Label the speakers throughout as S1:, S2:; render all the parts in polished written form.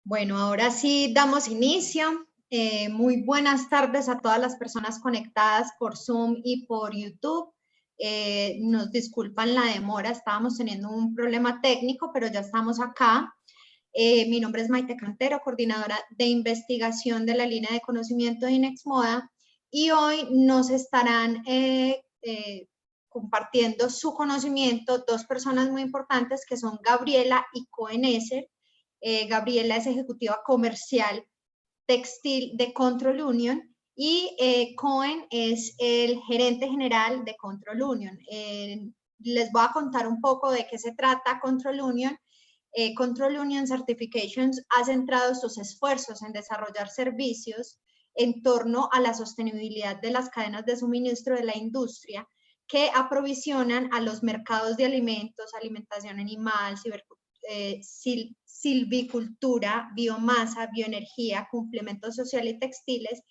S1: Bueno, ahora sí damos inicio. Muy buenas tardes a todas las personas conectadas por Zoom y por YouTube. Nos disculpan la demora, estábamos teniendo un problema técnico, pero ya estamos acá. Mi nombre es Maite Cantero, coordinadora de investigación de la línea de conocimiento de Inexmoda, y hoy nos estarán compartiendo su conocimiento dos personas muy importantes que son Gabriela y Cohen Esser. Gabriela es ejecutiva comercial textil de Control Union y Cohen es el gerente general de Control Union. Les voy a contar un poco de qué se trata Control Union. Control Union Certifications ha centrado sus esfuerzos en desarrollar servicios en torno a la sostenibilidad de las cadenas de suministro de la industria que aprovisionan a los mercados de alimentos, alimentación animal, silvicultura, biomasa, bioenergía, complementos sociales y textiles.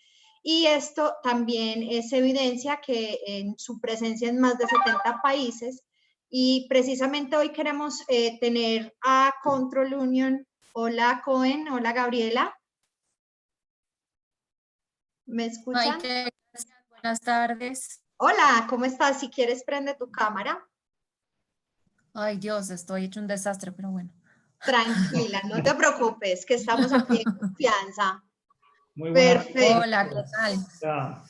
S1: Y esto también se evidencia que en su presencia en más de 70 países. Y precisamente hoy queremos tener a Control Union. Hola Cohen, hola Gabriela. ¿Me escuchan?
S2: Maite, gracias. Buenas tardes.
S1: Hola, ¿cómo estás? Si quieres, prende tu cámara.
S2: Ay, Dios, estoy hecho un desastre, pero bueno.
S1: Tranquila, no te preocupes, que estamos aquí en confianza.
S3: Muy buenas.
S1: Perfecto.
S2: Hola, ¿qué tal?
S3: Ya.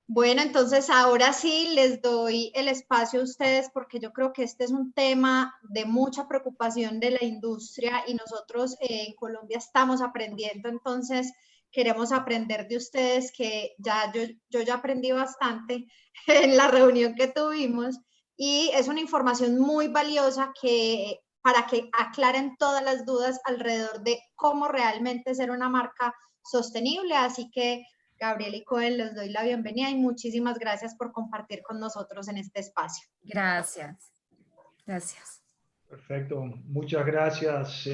S1: Bueno, entonces ahora sí les doy el espacio a ustedes porque yo creo que este es un tema de mucha preocupación de la industria y nosotros en Colombia estamos aprendiendo, entonces queremos aprender de ustedes que yo ya aprendí bastante en la reunión que tuvimos y es una información muy valiosa para que aclaren todas las dudas alrededor de cómo realmente ser una marca sostenible, así que Gabriel y Cohen, les doy la bienvenida y muchísimas gracias por compartir con nosotros en este espacio.
S2: Gracias. Gracias.
S3: Perfecto. Muchas gracias,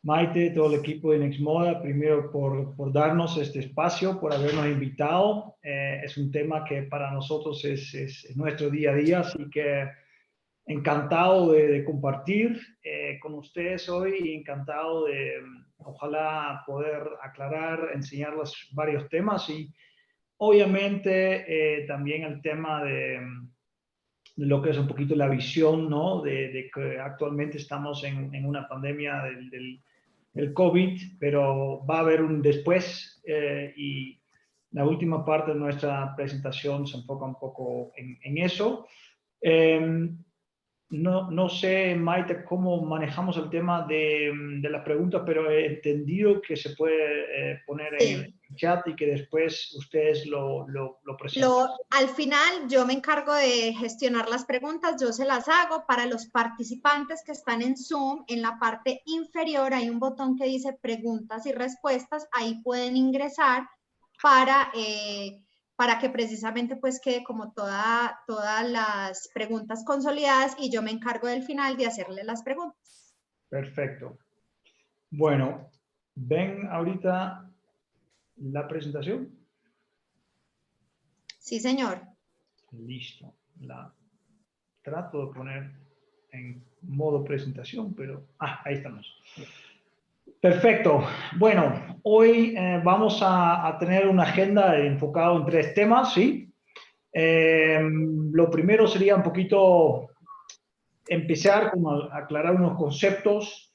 S3: Maite, todo el equipo de Inexmoda, primero por darnos este espacio, por habernos invitado. Es un tema que para nosotros es nuestro día a día, así que encantado de compartir con ustedes hoy y encantado de, ojalá, poder aclarar, enseñarles varios temas y obviamente también el tema de lo que es un poquito la visión, ¿no? De que actualmente estamos en una pandemia del COVID, pero va a haber un después y la última parte de nuestra presentación se enfoca un poco en eso. No sé, Maite, cómo manejamos el tema de las preguntas, pero he entendido que se puede poner en el chat y que después ustedes lo presentan.
S1: Al final yo me encargo de gestionar las preguntas, yo se las hago para los participantes que están en Zoom. En la parte inferior hay un botón que dice preguntas y respuestas, ahí pueden ingresar para que precisamente pues quede como todas las preguntas consolidadas y yo me encargo del final de hacerle las preguntas.
S3: Perfecto. Bueno, ¿ven ahorita la presentación?
S1: Sí, señor.
S3: Listo. La trato de poner en modo presentación, pero... ahí estamos. Perfecto. Bueno, hoy vamos a tener una agenda enfocada en 3 temas, ¿sí? Lo primero sería un poquito empezar a aclarar unos conceptos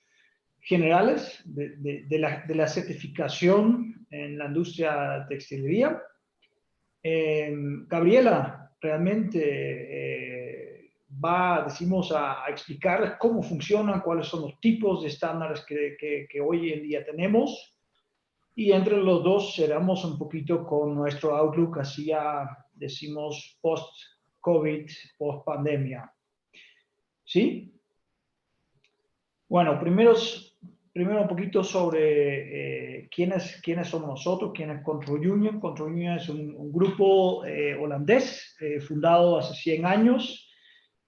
S3: generales de la certificación en la industria textilería. Gabriela realmente decimos, a explicar cómo funcionan, cuáles son los tipos de estándares que hoy en día tenemos. Y entre los dos cerramos un poquito con nuestro outlook hacia, decimos, post-COVID, post-pandemia. ¿Sí? Bueno, primero un poquito sobre quiénes somos nosotros, quién es Control Union. Control Union es un grupo holandés fundado hace 100 años,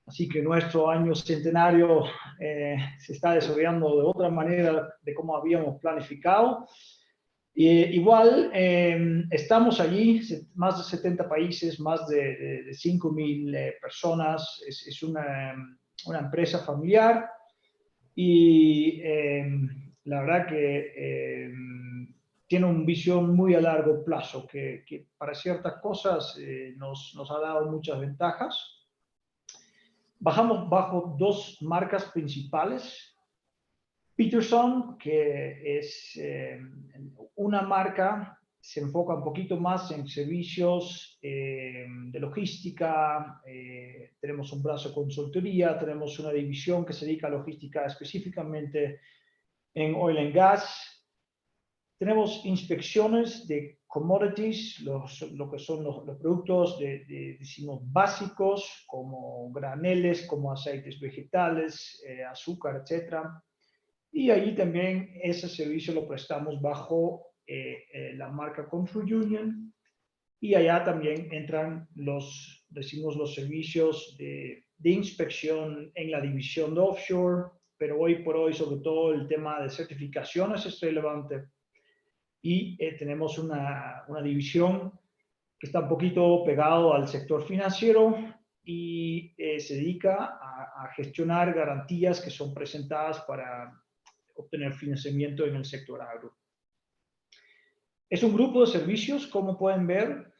S3: así que nuestro año centenario se está desarrollando de otra manera de cómo habíamos planificado. Igual, estamos allí, más de 70 países, más de 5.000 personas, es una empresa familiar. Y la verdad que tiene una visión muy a largo plazo, que para ciertas cosas nos ha dado muchas ventajas. Bajamos bajo dos marcas principales. Peterson, que es una marca, se enfoca un poquito más en servicios de logística, tenemos un brazo de consultoría, tenemos una división que se dedica a logística específicamente en oil and gas, tenemos inspecciones de commodities, lo que son los productos decimos, básicos, como graneles, como aceites vegetales, azúcar, etcétera. Y ahí también ese servicio lo prestamos bajo la marca Control Union. Y allá también entran los servicios de inspección en la división de offshore, pero hoy por hoy, sobre todo, el tema de certificaciones es relevante. Y tenemos una división que está un poquito pegado al sector financiero y se dedica a gestionar garantías que son presentadas para obtener financiamiento en el sector agro. Es un grupo de servicios, como pueden ver,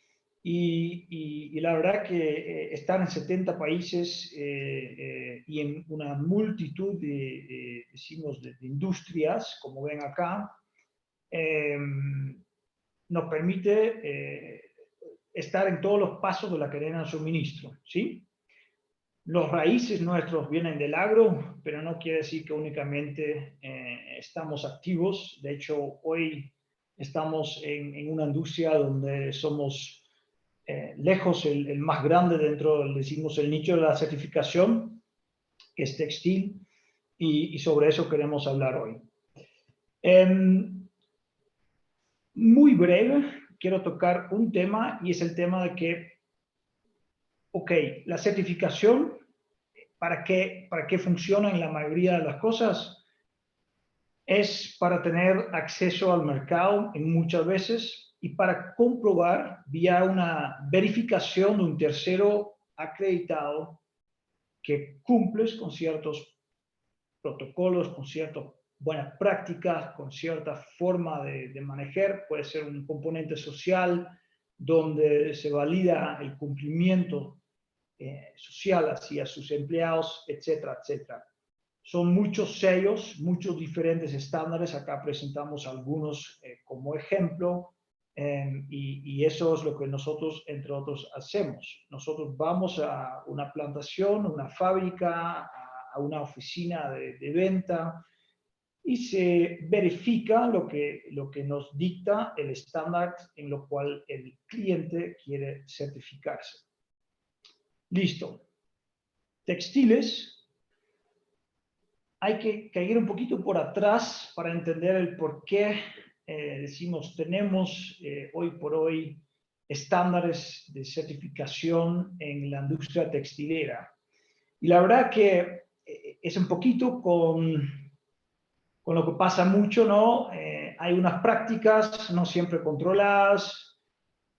S3: y la verdad que están en 70 países y en una multitud de industrias, como ven acá, nos permite estar en todos los pasos de la cadena de suministro, ¿sí? Los raíces nuestros vienen del agro, pero no quiere decir que únicamente estamos activos. De hecho, hoy estamos en una industria donde somos lejos el más grande dentro del, decimos, el nicho de la certificación, que es textil, y sobre eso queremos hablar hoy. Muy breve, quiero tocar un tema, y es el tema de que, ok, la certificación, ¿para qué funciona en la mayoría de las cosas? Es para tener acceso al mercado en muchas veces y para comprobar vía una verificación de un tercero acreditado que cumples con ciertos protocolos, con ciertas buenas prácticas, con cierta forma de manejar. Puede ser un componente social donde se valida el cumplimiento social hacia sus empleados, etcétera, etcétera. Son muchos sellos, muchos diferentes estándares. Acá presentamos algunos como ejemplo, y eso es lo que nosotros, entre otros, hacemos. Nosotros vamos a una plantación, una fábrica, a una oficina de venta, y se verifica lo que nos dicta el estándar en lo cual el cliente quiere certificarse. Listo. Textiles. Hay que ir un poquito por atrás para entender el por qué decimos tenemos hoy por hoy estándares de certificación en la industria textilera. Y la verdad que es un poquito con lo que pasa mucho, ¿no? Hay unas prácticas no siempre controladas,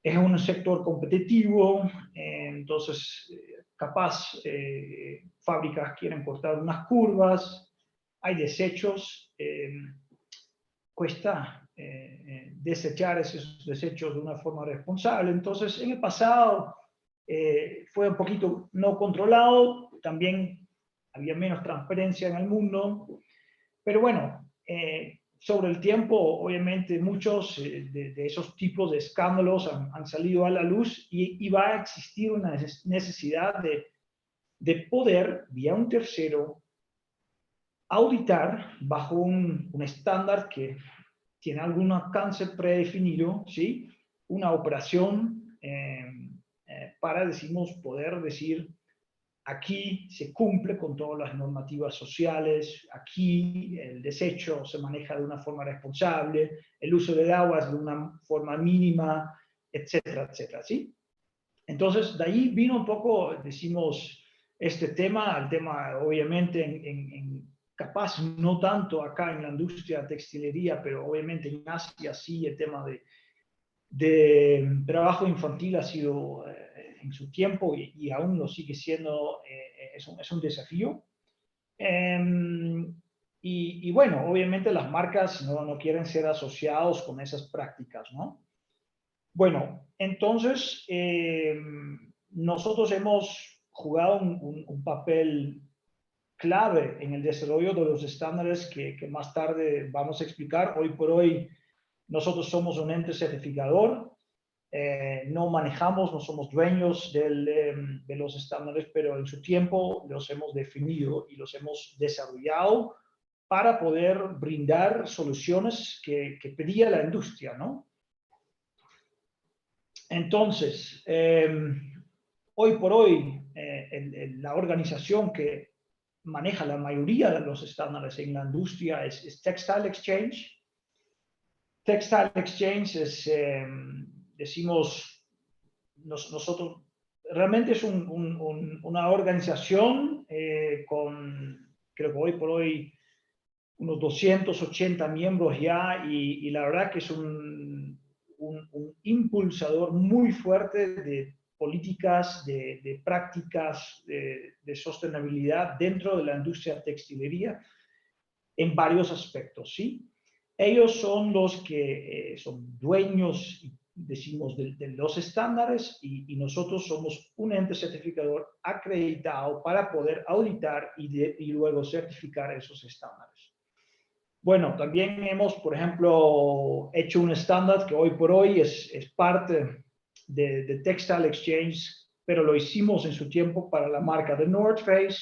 S3: es un sector competitivo, entonces capaz fábricas quieren cortar unas curvas, hay desechos, cuesta desechar esos desechos de una forma responsable. Entonces, en el pasado fue un poquito no controlado, también había menos transparencia en el mundo, pero bueno, sobre el tiempo, obviamente, muchos de esos tipos de escándalos han salido a la luz y va a existir una necesidad de poder, vía un tercero, auditar bajo un estándar que tiene algún alcance predefinido, ¿sí? Una operación para, decimos, poder decir, aquí se cumple con todas las normativas sociales, aquí el desecho se maneja de una forma responsable, el uso del agua es de una forma mínima, etcétera, etcétera, ¿sí? Entonces, de ahí vino un poco, decimos, este tema, el tema obviamente capaz no tanto acá en la industria textilería, pero obviamente en Asia sí, el tema de trabajo infantil ha sido en su tiempo y aún lo sigue siendo, es un desafío. Y bueno, obviamente las marcas no quieren ser asociados con esas prácticas, ¿no? Bueno, entonces nosotros hemos jugado un papel clave en el desarrollo de los estándares que más tarde vamos a explicar. Hoy por hoy nosotros somos un ente certificador, no manejamos, no somos dueños de los estándares, pero en su tiempo los hemos definido y los hemos desarrollado para poder brindar soluciones que pedía la industria, ¿no? Entonces, hoy por hoy, la organización que maneja la mayoría de los estándares en la industria es Textile Exchange. Textile Exchange es, decimos, nosotros, realmente es una organización con, creo que hoy por hoy, unos 280 miembros ya, y la verdad que es un impulsador muy fuerte de políticas, de prácticas de sostenibilidad dentro de la industria textilería en varios aspectos, ¿sí? Ellos son los que son dueños, decimos, de los estándares y nosotros somos un ente certificador acreditado para poder auditar y luego certificar esos estándares. Bueno, también hemos, por ejemplo, hecho un estándar que hoy por hoy es parte de Textile Exchange, pero lo hicimos en su tiempo para la marca de North Face.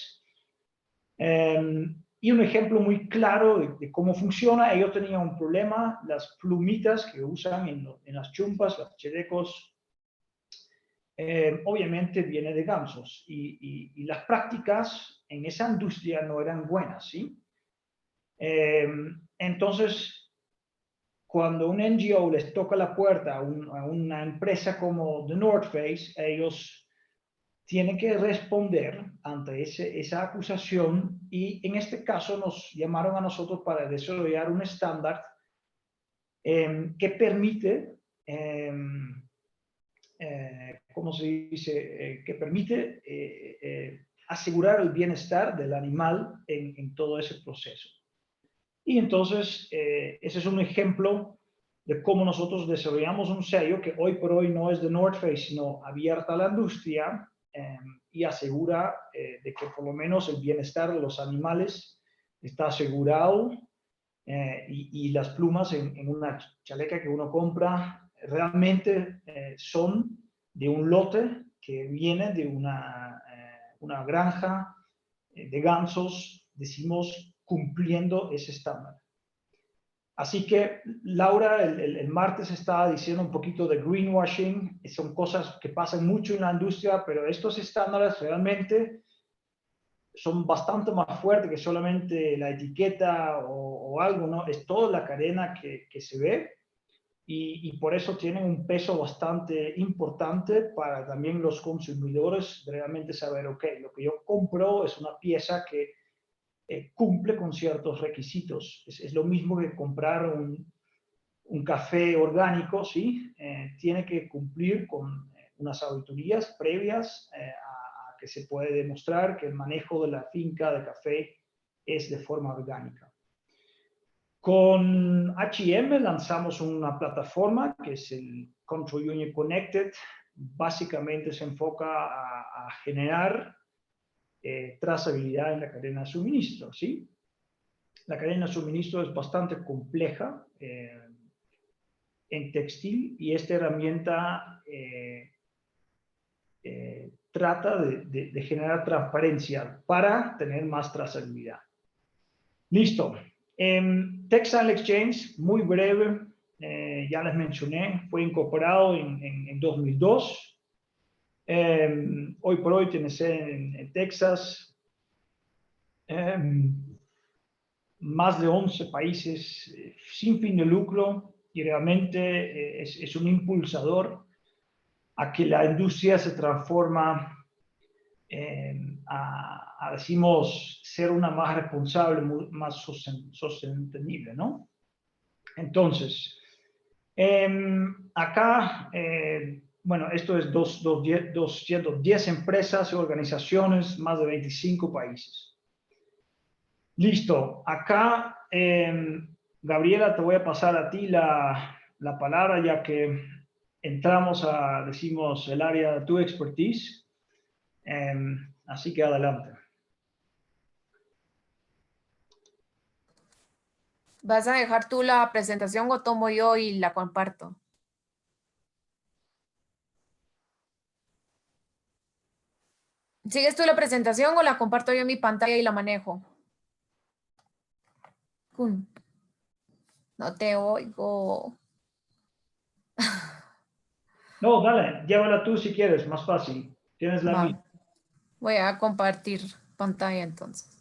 S3: Y un ejemplo muy claro de cómo funciona, ellos tenían un problema, las plumitas que usan en las chumpas, los chalecos, obviamente viene de gansos y las prácticas en esa industria no eran buenas, ¿sí? Entonces, cuando un NGO les toca la puerta a una empresa como The North Face, ellos tienen que responder ante esa acusación y en este caso nos llamaron a nosotros para desarrollar un estándar que permite, ¿cómo se dice? Que permite asegurar el bienestar del animal en todo ese proceso. Y entonces, ese es un ejemplo de cómo nosotros desarrollamos un sello que hoy por hoy no es de North Face, sino abierta a la industria y asegura de que por lo menos el bienestar de los animales está asegurado y las plumas en una chaleca que uno compra realmente son de un lote que viene de una granja de gansos, decimos, cumpliendo ese estándar. Así que Laura el martes estaba diciendo un poquito de greenwashing, son cosas que pasan mucho en la industria, pero estos estándares realmente son bastante más fuertes que solamente la etiqueta o algo, ¿no? Es toda la cadena que se ve y por eso tienen un peso bastante importante para también los consumidores realmente saber, ok, lo que yo compro es una pieza que cumple con ciertos requisitos. Es lo mismo que comprar un café orgánico, ¿sí? Tiene que cumplir con unas auditorías previas a que se puede demostrar que el manejo de la finca de café es de forma orgánica. Con H&M lanzamos una plataforma que es el Control Union Connected. Básicamente se enfoca a generar trazabilidad en la cadena de suministro, ¿sí? La cadena de suministro es bastante compleja en textil y esta herramienta trata de generar transparencia para tener más trazabilidad. Listo. Textile Exchange, muy breve, ya les mencioné, fue incorporado en 2002. Hoy por hoy tiene sede en Texas. Más de 11 países sin fin de lucro y realmente es un impulsador a que la industria se transforma decimos, ser una más responsable, más sostenible, ¿no? Entonces, acá, bueno, esto es 210 empresas y organizaciones, más de 25 países. Listo. Acá, Gabriela, te voy a pasar a ti la palabra, ya que entramos a, decimos, el área de tu expertise. Así que adelante.
S2: ¿Vas a dejar tú la presentación o tomo yo y la comparto? ¿Sigues tú la presentación o la comparto yo en mi pantalla y la manejo? Kun, no te oigo.
S3: No, dale, llévala tú si quieres, más fácil. Tienes la
S2: Va,
S3: misma.
S2: voy a compartir pantalla entonces.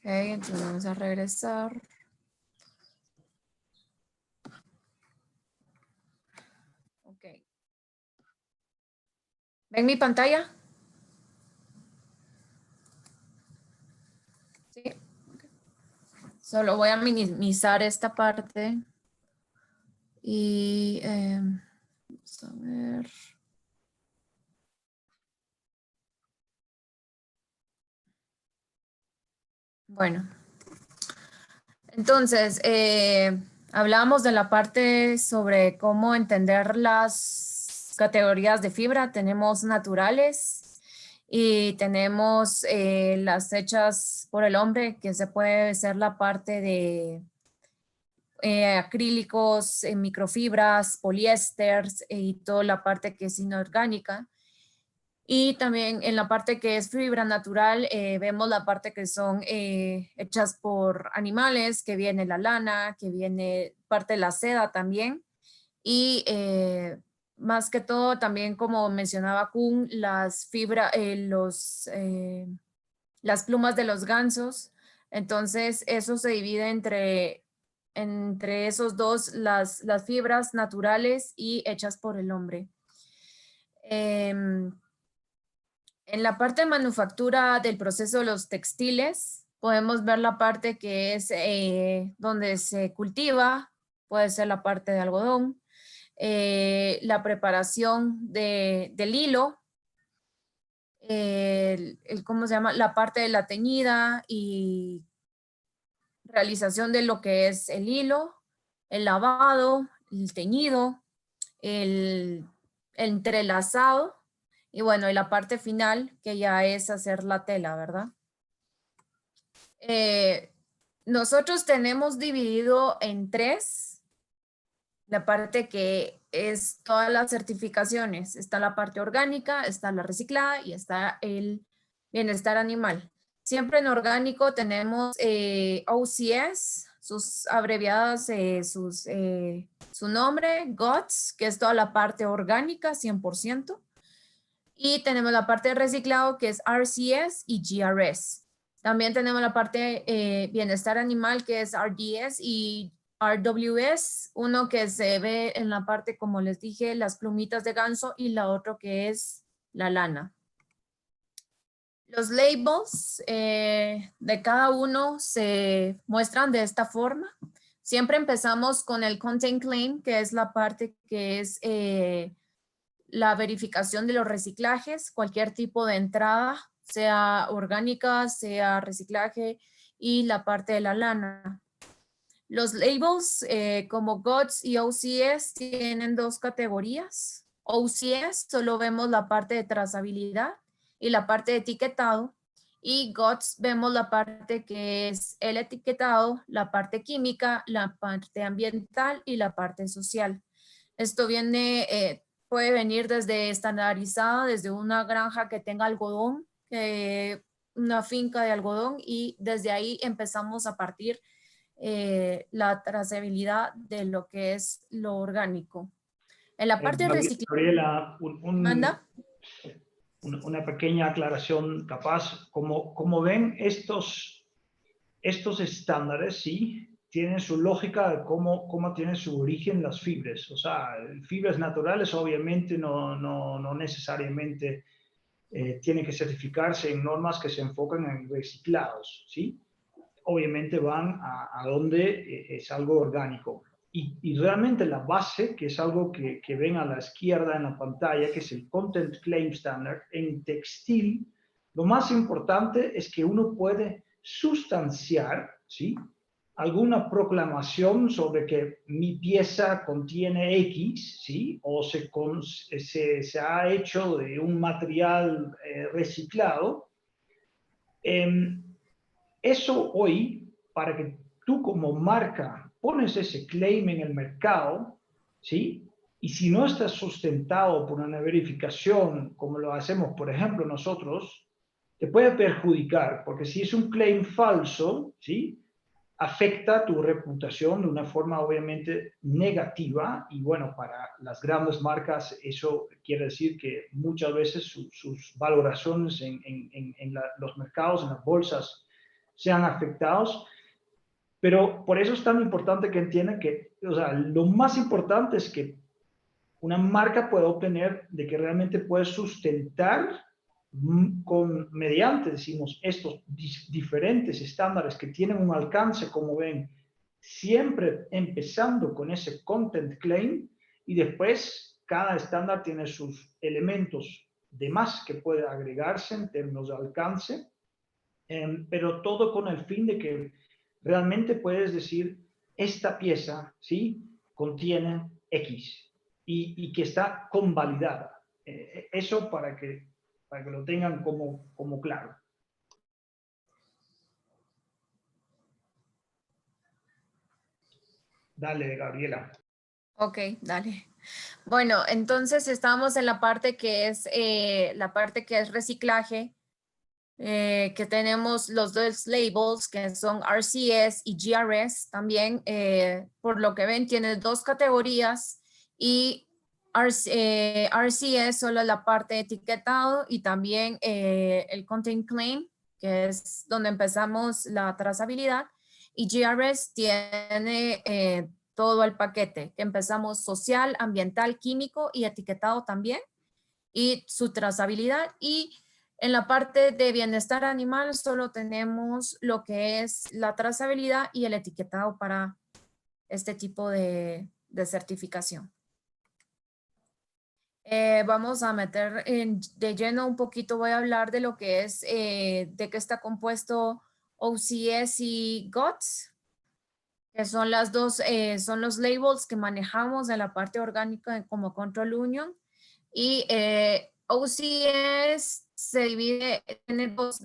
S2: Ok, entonces vamos a regresar. Ok. ¿Ven mi pantalla? Sí. Okay. Solo voy a minimizar esta parte. Y vamos a ver. Bueno. Entonces, hablábamos de la parte sobre cómo entender las categorías de fibra. Tenemos naturales y tenemos las hechas por el hombre, que se puede ser la parte de acrílicos, microfibras, poliésteres y toda la parte que es inorgánica. Y también en la parte que es fibra natural, vemos la parte que son hechas por animales, que viene la lana, que viene parte de la seda también. Y más que todo, también como mencionaba Kuhn, las fibras, las plumas de los gansos. Entonces, eso se divide entre esos dos, las fibras naturales y hechas por el hombre. En la parte de manufactura del proceso de los textiles, podemos ver la parte que es donde se cultiva, puede ser la parte de algodón, la preparación del hilo, ¿cómo se llama? La parte de la teñida y realización de lo que es el hilo, el lavado, el teñido, el entrelazado y bueno, y la parte final que ya es hacer la tela, ¿verdad? Nosotros tenemos dividido en 3 la parte que es todas las certificaciones. Está la parte orgánica, está la reciclada y está el bienestar animal. Siempre en orgánico tenemos OCS, sus abreviadas, su nombre, GOTS, que es toda la parte orgánica, 100%. Y tenemos la parte de reciclado, que es RCS y GRS. También tenemos la parte bienestar animal, que es RDS y RWS, uno que se ve en la parte, como les dije, las plumitas de ganso y la otra que es la lana. Los labels de cada uno se muestran de esta forma. Siempre empezamos con el content claim, que es la parte que es la verificación de los reciclajes, cualquier tipo de entrada, sea orgánica, sea reciclaje y la parte de la lana. Los labels como GOTS y OCS tienen 2 categorías. OCS solo vemos la parte de trazabilidad y la parte de etiquetado, y GOTS vemos la parte que es el etiquetado, la parte química, la parte ambiental y la parte social. Esto viene, puede venir desde estandarizado, desde una granja que tenga algodón, una finca de algodón, y desde ahí empezamos a partir la trazabilidad de lo que es lo orgánico. En la parte de reciclaje,
S3: Gabriela,
S2: ¿manda?
S3: una pequeña aclaración capaz. Como ven, estos estándares, sí, tienen su lógica de cómo tienen su origen las fibras. O sea, fibras naturales obviamente no necesariamente tienen que certificarse en normas que se enfocan en reciclados, ¿sí? Obviamente van a donde es algo orgánico. y realmente la base, que es algo que ven a la izquierda en la pantalla, que es el Content Claim Standard, en textil, lo más importante es que uno puede sustanciar, ¿sí?, alguna proclamación sobre que mi pieza contiene X, ¿sí?, o se ha hecho de un material reciclado. Eso hoy, para que tú como marca pones ese claim en el mercado, ¿sí? Y si no está sustentado por una verificación, como lo hacemos, por ejemplo, nosotros, te puede perjudicar, porque si es un claim falso, ¿sí?, afecta tu reputación de una forma obviamente negativa, y bueno, para las grandes marcas eso quiere decir que muchas veces sus valoraciones en los mercados, en las bolsas, sean afectados. Pero por eso es tan importante que entiendan que, o sea, lo más importante es que una marca pueda obtener de que realmente puede sustentar mediante, decimos, estos diferentes estándares que tienen un alcance, como ven, siempre empezando con ese content claim, y después cada estándar tiene sus elementos de más que puede agregarse en términos de alcance, pero todo con el fin de que realmente puedes decir, esta pieza, ¿sí?, contiene X y que está convalidada. Eso para que lo tengan como claro. Dale, Gabriela.
S2: Ok, dale. Bueno, entonces estamos en la parte que es reciclaje, que tenemos los dos labels que son RCS y GRS también. Por lo que ven, tiene dos categorías, y RCS solo la parte de etiquetado, y también el content claim, que es donde empezamos la trazabilidad, y GRS tiene todo el paquete, que empezamos social, ambiental, químico y etiquetado también, y su trazabilidad. Y en la parte de bienestar animal solo tenemos lo que es la trazabilidad y el etiquetado para este tipo de certificación. Vamos a meter de lleno un poquito, voy a hablar de lo que es, de qué está compuesto OCS y GOTS, que son las dos, son los labels que manejamos en la parte orgánica como Control Union. Y OCS se divide en dos,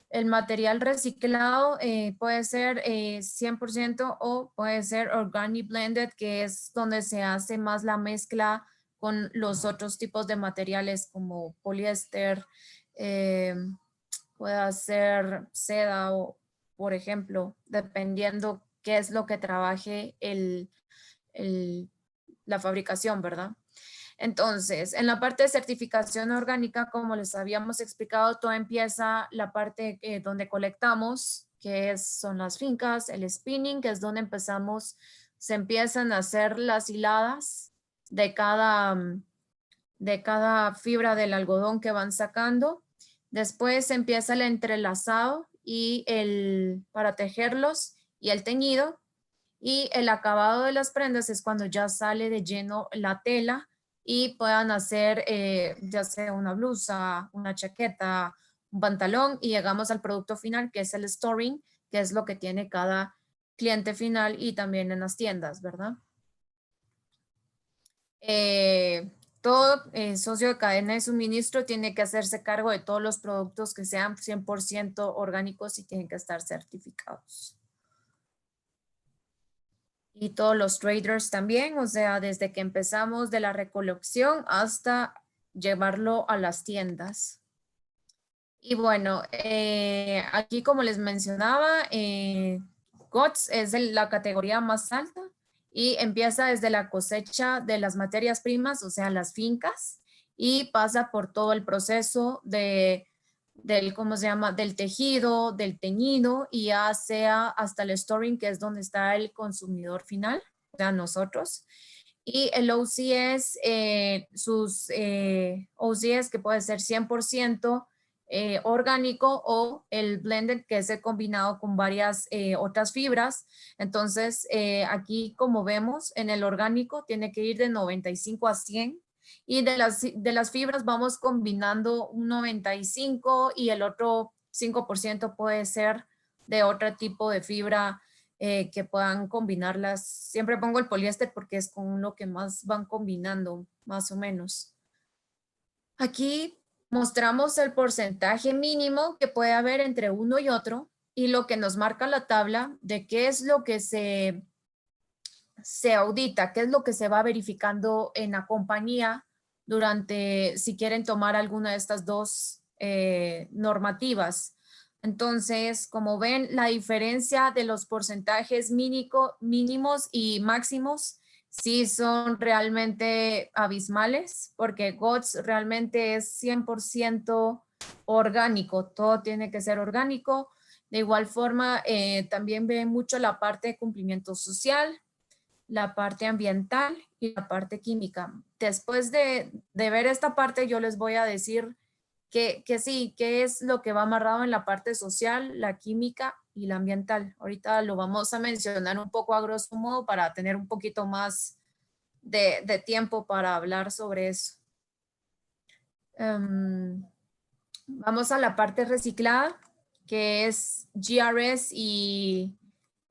S2: el material reciclado puede ser 100% o puede ser organic blended, que es donde se hace más la mezcla con los otros tipos de materiales como poliéster, puede ser seda, o por ejemplo, dependiendo qué es lo que trabaje la fabricación, ¿verdad? Entonces, en la parte de certificación orgánica, como les habíamos explicado, todo empieza la parte donde colectamos, que son las fincas, el spinning, que es donde empezamos, se empiezan a hacer las hiladas de cada fibra del algodón que van sacando. Después empieza el entrelazado y para tejerlos, y el teñido. Y el acabado de las prendas es cuando ya sale de lleno la tela y puedan hacer ya sea una blusa, una chaqueta, un pantalón, y llegamos al producto final, que es el storing, que es lo que tiene cada cliente final y también en las tiendas, ¿verdad? Todo socio de cadena de suministro tiene que hacerse cargo de todos los productos que sean 100% orgánicos y tienen que estar certificados. Y todos los traders también, o sea, desde que empezamos de la recolección hasta llevarlo a las tiendas. Y bueno, aquí como les mencionaba, GOTS es la categoría más alta y empieza desde la cosecha de las materias primas, o sea, las fincas, y pasa por todo el proceso ¿cómo se llama? Del tejido, del teñido, y ya sea hasta el storing, que es donde está el consumidor final, o sea, nosotros. Y el OCS, sus OCS, que puede ser 100%, orgánico, o el blended, que es el combinado con varias otras fibras. Entonces, aquí, como vemos, en el orgánico tiene que ir de 95 a 100. Y de las fibras vamos combinando un 95 y el otro 5% puede ser de otro tipo de fibra que puedan combinarlas. Siempre pongo el poliéster porque es con lo que más van combinando, más o menos. Aquí mostramos el porcentaje mínimo que puede haber entre uno y otro y lo que nos marca la tabla de qué es lo que se audita, qué es lo que se va verificando en la compañía durante, si quieren tomar alguna de estas dos normativas. Entonces, como ven, la diferencia de los porcentajes mínimos y máximos sí son realmente abismales, porque GOTS realmente es 100% orgánico, todo tiene que ser orgánico. De igual forma, también ve mucho la parte de cumplimiento social, la parte ambiental y la parte química. Después de ver esta parte, yo les voy a decir que sí, qué es lo que va amarrado en la parte social, la química y la ambiental. Ahorita lo vamos a mencionar un poco a grosso modo para tener un poquito más de tiempo para hablar sobre eso. Vamos a la parte reciclada, que es GRS y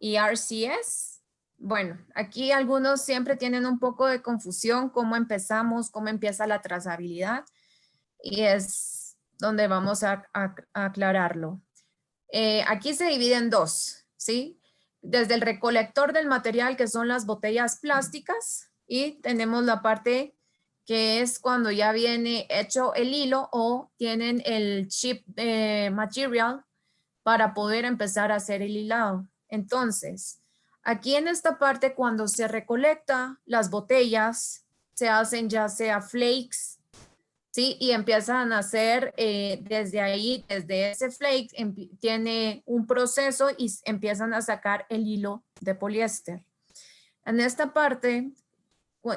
S2: RCS. Bueno, aquí algunos siempre tienen un poco de confusión, cómo empezamos, cómo empieza la trazabilidad, y es donde vamos a aclararlo. Aquí se divide en dos, ¿sí? Desde el recolector del material, que son las botellas plásticas, y tenemos la parte que es cuando ya viene hecho el hilo o tienen el chip material para poder empezar a hacer el hilado. Entonces, aquí en esta parte, cuando se recolecta las botellas, se hacen ya sea flakes, ¿sí? Y empiezan a hacer desde ahí, desde ese flake, tiene un proceso y empiezan a sacar el hilo de poliéster. En esta parte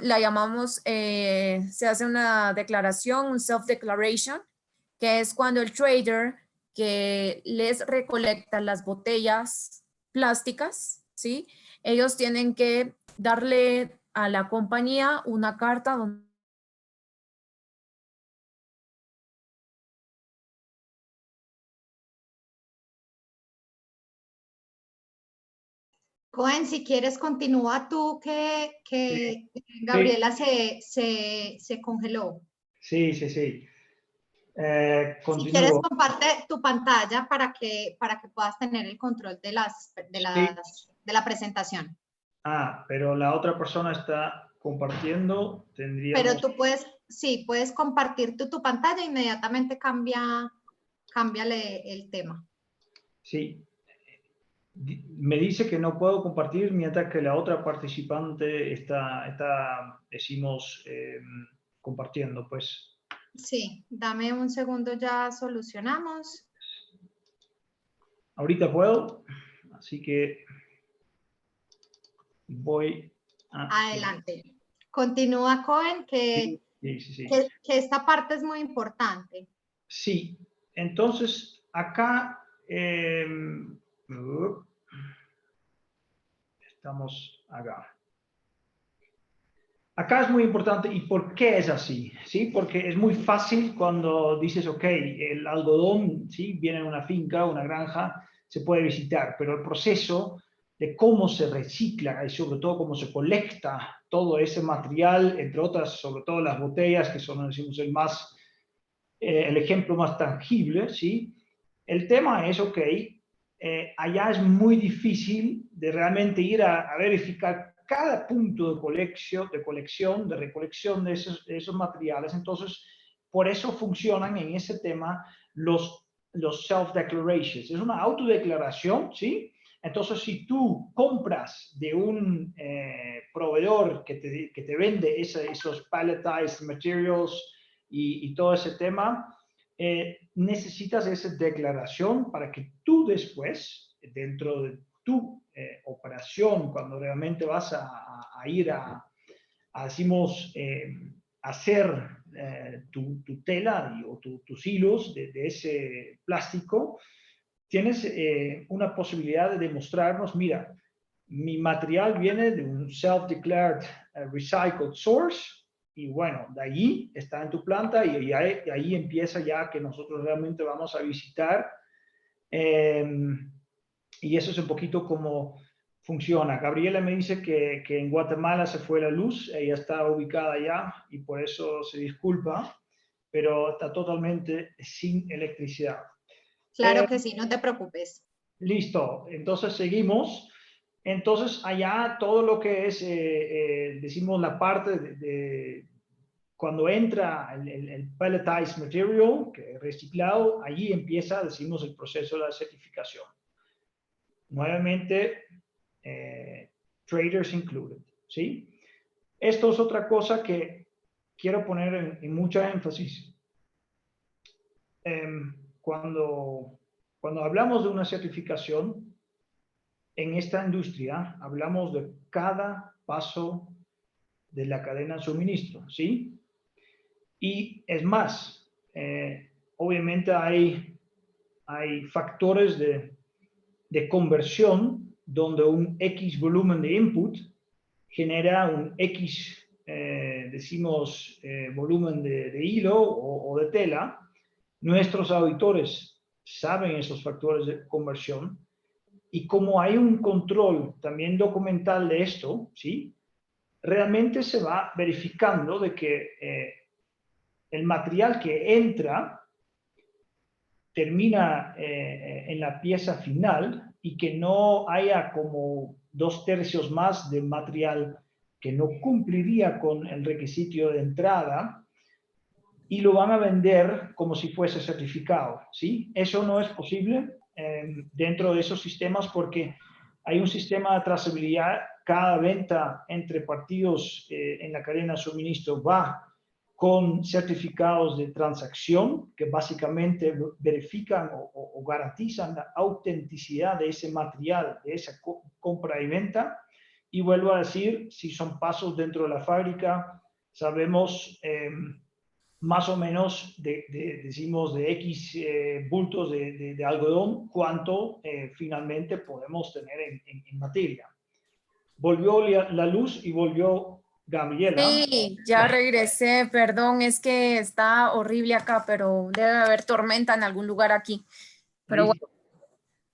S2: la llamamos, se hace una declaración, un self-declaration, que es cuando el trader que les recolecta las botellas plásticas, ¿sí? Ellos tienen que darle a la compañía una carta donde
S1: Cohen, si quieres, continúa tú, que Gabriela se congeló.
S3: Sí.
S1: Si quieres,
S3: Continúo.
S1: comparte tu pantalla para que puedas tener el control de
S3: Sí.
S1: la presentación.
S3: Pero la otra persona está compartiendo,
S1: Pero
S3: tendríamos...
S1: tú puedes, sí, puedes compartir tu pantalla e inmediatamente cámbiale el tema.
S3: Sí. Me dice que no puedo compartir mientras que la otra participante está decimos, compartiendo, pues.
S1: Sí, dame un segundo, ya solucionamos.
S3: Ahorita puedo, así que voy a...
S1: Adelante. Continúa, Cohen,
S3: Sí.
S1: que esta parte es muy importante.
S3: Sí, entonces acá estamos acá. Acá es muy importante. ¿Y por qué es así? ¿Sí? Porque es muy fácil cuando dices, ok, el algodón, ¿sí? Viene en una finca, una granja, se puede visitar, pero el proceso de cómo se recicla y sobre todo cómo se colecta todo ese material, entre otras, sobre todo las botellas, que son, decimos, el ejemplo más tangible, ¿sí? El tema es, ok, allá es muy difícil de realmente ir a verificar cada punto de recolección de esos materiales. Entonces, por eso funcionan en ese tema los self-declarations. Es una autodeclaración, ¿sí? Entonces, si tú compras de un proveedor que te vende esos palletized materials y todo ese tema, necesitas esa declaración para que tú después, dentro de tu operación, cuando realmente vas a ir decimos, hacer tu tela o tus hilos de ese plástico, tienes una posibilidad de demostrarnos, mira, mi material viene de un self-declared recycled source, y bueno, de allí está en tu planta y ahí empieza ya que nosotros realmente vamos a visitar. Y eso es un poquito cómo funciona. Gabriela me dice que en Guatemala se fue la luz, ella está ubicada allá y por eso se disculpa, pero está totalmente sin electricidad.
S1: Claro que sí, no te preocupes.
S3: Listo, entonces seguimos. Entonces allá todo lo que es, decimos, la parte de cuando entra el pelletized material, que es reciclado, allí empieza, decimos, el proceso de la certificación. Nuevamente, traders included, ¿sí? Esto es otra cosa que quiero poner en mucha énfasis. Cuando hablamos de una certificación, en esta industria hablamos de cada paso de la cadena de suministro, ¿sí? Y es más, obviamente hay factores de conversión donde un X volumen de input genera un X, decimos, volumen de hilo o de tela. Nuestros auditores saben esos factores de conversión y como hay un control también documental de esto, ¿sí? Realmente se va verificando de que el material que entra termina en la pieza final y que no haya como 2/3 más de material que no cumpliría con el requisito de entrada y lo van a vender como si fuese certificado, ¿sí? Eso no es posible dentro de esos sistemas porque hay un sistema de trazabilidad. Cada venta entre partidos en la cadena de suministro va con certificados de transacción que básicamente verifican o garantizan la autenticidad de ese material, de esa compra y venta. Y vuelvo a decir, si son pasos dentro de la fábrica, sabemos más o menos decimos de X bultos de algodón, cuánto finalmente podemos tener en materia. Volvió la luz y volvió Gabriela.
S2: Sí, ya regresé, perdón, es que está horrible acá, pero debe haber tormenta en algún lugar aquí. Pero bueno,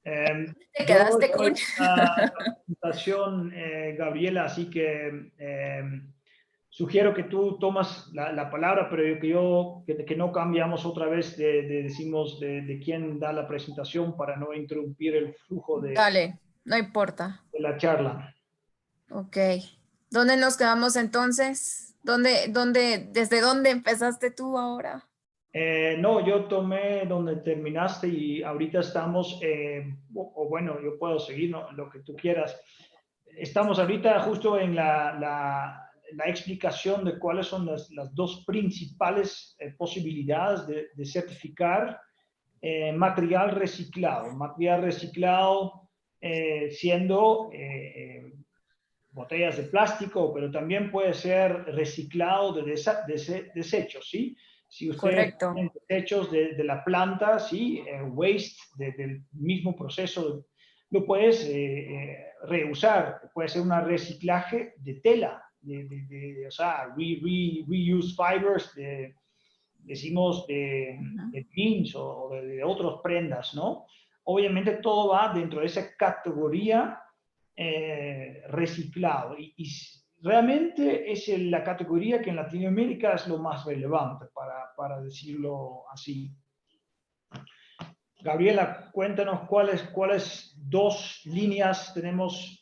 S2: te quedaste con
S3: la presentación, Gabriela, así que sugiero que tú tomas la palabra, pero que no cambiamos otra vez decimos de quién da la presentación para no interrumpir el flujo
S2: Dale, no importa.
S3: de la charla.
S2: Ok. ¿Dónde nos quedamos entonces? ¿Desde dónde empezaste tú ahora?
S3: No, yo tomé donde terminaste y ahorita estamos, o bueno, yo puedo seguir, ¿no? Lo que tú quieras. Estamos ahorita justo en la explicación de cuáles son las dos principales posibilidades de certificar material reciclado. Material reciclado siendo botellas de plástico, pero también puede ser reciclado de desechos, ¿sí? Si ustedes
S2: Correcto.
S3: tienen desechos de la planta, ¿sí? Waste del mismo proceso, lo puedes reusar. Puede ser un reciclaje de tela, o sea, reuse fibers, decimos de jeans o de otras prendas, ¿no? Obviamente todo va dentro de esa categoría reciclado y realmente es la categoría que en Latinoamérica es lo más relevante para decirlo así. Gabriela, cuéntanos cuáles dos líneas tenemos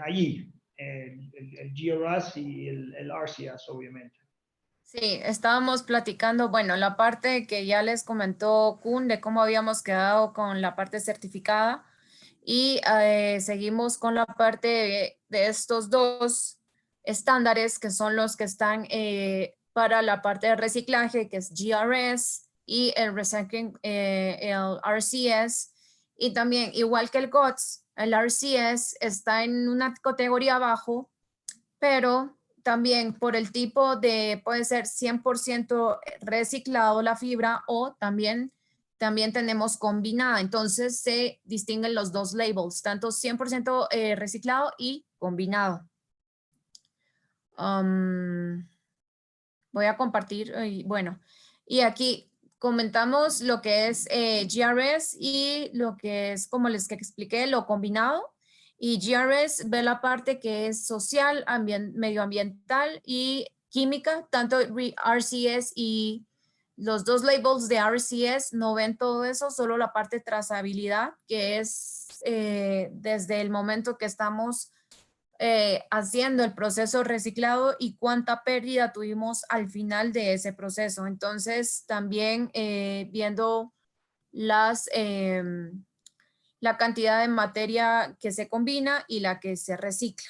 S3: allí, el GRS y el RCS, obviamente.
S2: Sí, estábamos platicando, bueno, la parte que ya les comentó Kun de cómo habíamos quedado con la parte certificada y seguimos con la parte de estos dos estándares que son los que están para la parte de reciclaje, que es GRS y el recycling, el RCS, y también igual que el GOTS, el RCS está en una categoría abajo, pero también por el tipo de, puede ser 100% reciclado la fibra o también tenemos combinada. Entonces se distinguen los dos labels, tanto 100% reciclado y combinado. Voy a compartir, bueno, y aquí comentamos lo que es GRS y lo que es, como les expliqué, lo combinado. Y GRS ve la parte que es social, medioambiental y química, tanto RCS y los dos labels de RCS no ven todo eso, solo la parte de trazabilidad, que es desde el momento que estamos haciendo el proceso reciclado y cuánta pérdida tuvimos al final de ese proceso. Entonces, también viendo la cantidad de materia que se combina y la que se recicla.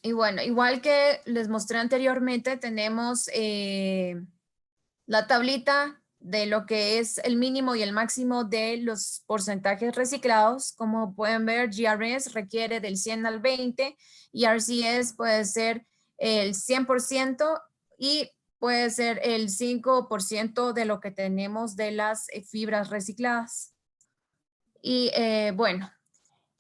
S2: Y bueno, igual que les mostré anteriormente, tenemos la tablita de lo que es el mínimo y el máximo de los porcentajes reciclados. Como pueden ver, GRS requiere del 100 al 20 y RCS puede ser el 100% y puede ser el 5% de lo que tenemos de las fibras recicladas. Y bueno,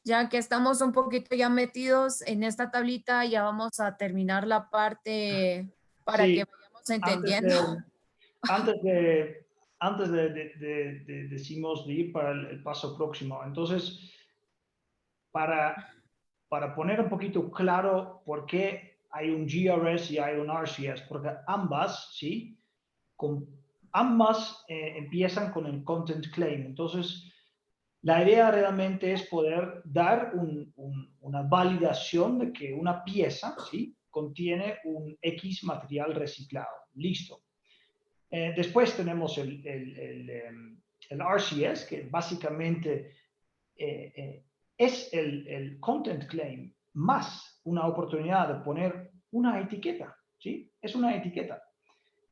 S2: ya que estamos un poquito ya metidos en esta tablita, ya vamos a terminar la parte para
S3: Sí,
S2: que vayamos entendiendo.
S3: Antes de decimos de ir para el paso próximo. Entonces, para poner un poquito claro por qué hay un GRS y hay un RCS, porque ambas, ¿sí? Ambas empiezan con el content claim. Entonces, la idea realmente es poder dar una validación de que una pieza, ¿sí?, contiene un X material reciclado. Listo. Después tenemos el RCS, que básicamente es el content claim más una oportunidad de poner una etiqueta, ¿sí? Es una etiqueta.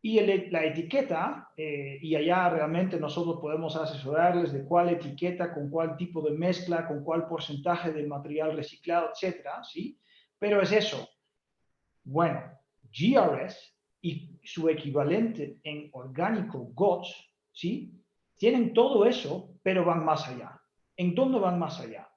S3: Y la etiqueta, y allá realmente nosotros podemos asesorarles de cuál etiqueta, con cuál tipo de mezcla, con cuál porcentaje de material reciclado, etcétera, ¿sí? Pero es eso. Bueno, GRS y su equivalente en orgánico, GOTS, ¿sí? Tienen todo eso, pero van más allá. ¿En dónde van más allá?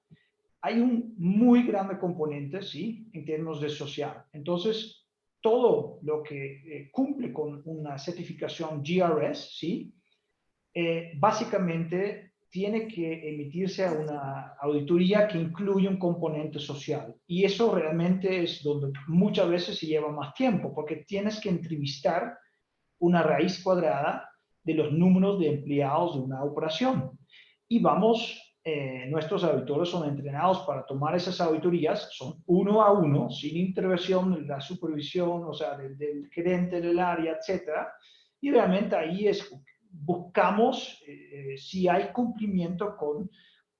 S3: Hay un muy grande componente, ¿sí?, en términos de social. Entonces, todo lo que cumple con una certificación GRS, ¿sí?, básicamente tiene que emitirse a una auditoría que incluye un componente social. Y eso realmente es donde muchas veces se lleva más tiempo, porque tienes que entrevistar una raíz cuadrada de los números de empleados de una operación. Y nuestros auditores son entrenados para tomar esas auditorías, son 1 a 1, sin intervención de la supervisión, o sea, del gerente del área, etcétera. Y realmente ahí buscamos si hay cumplimiento con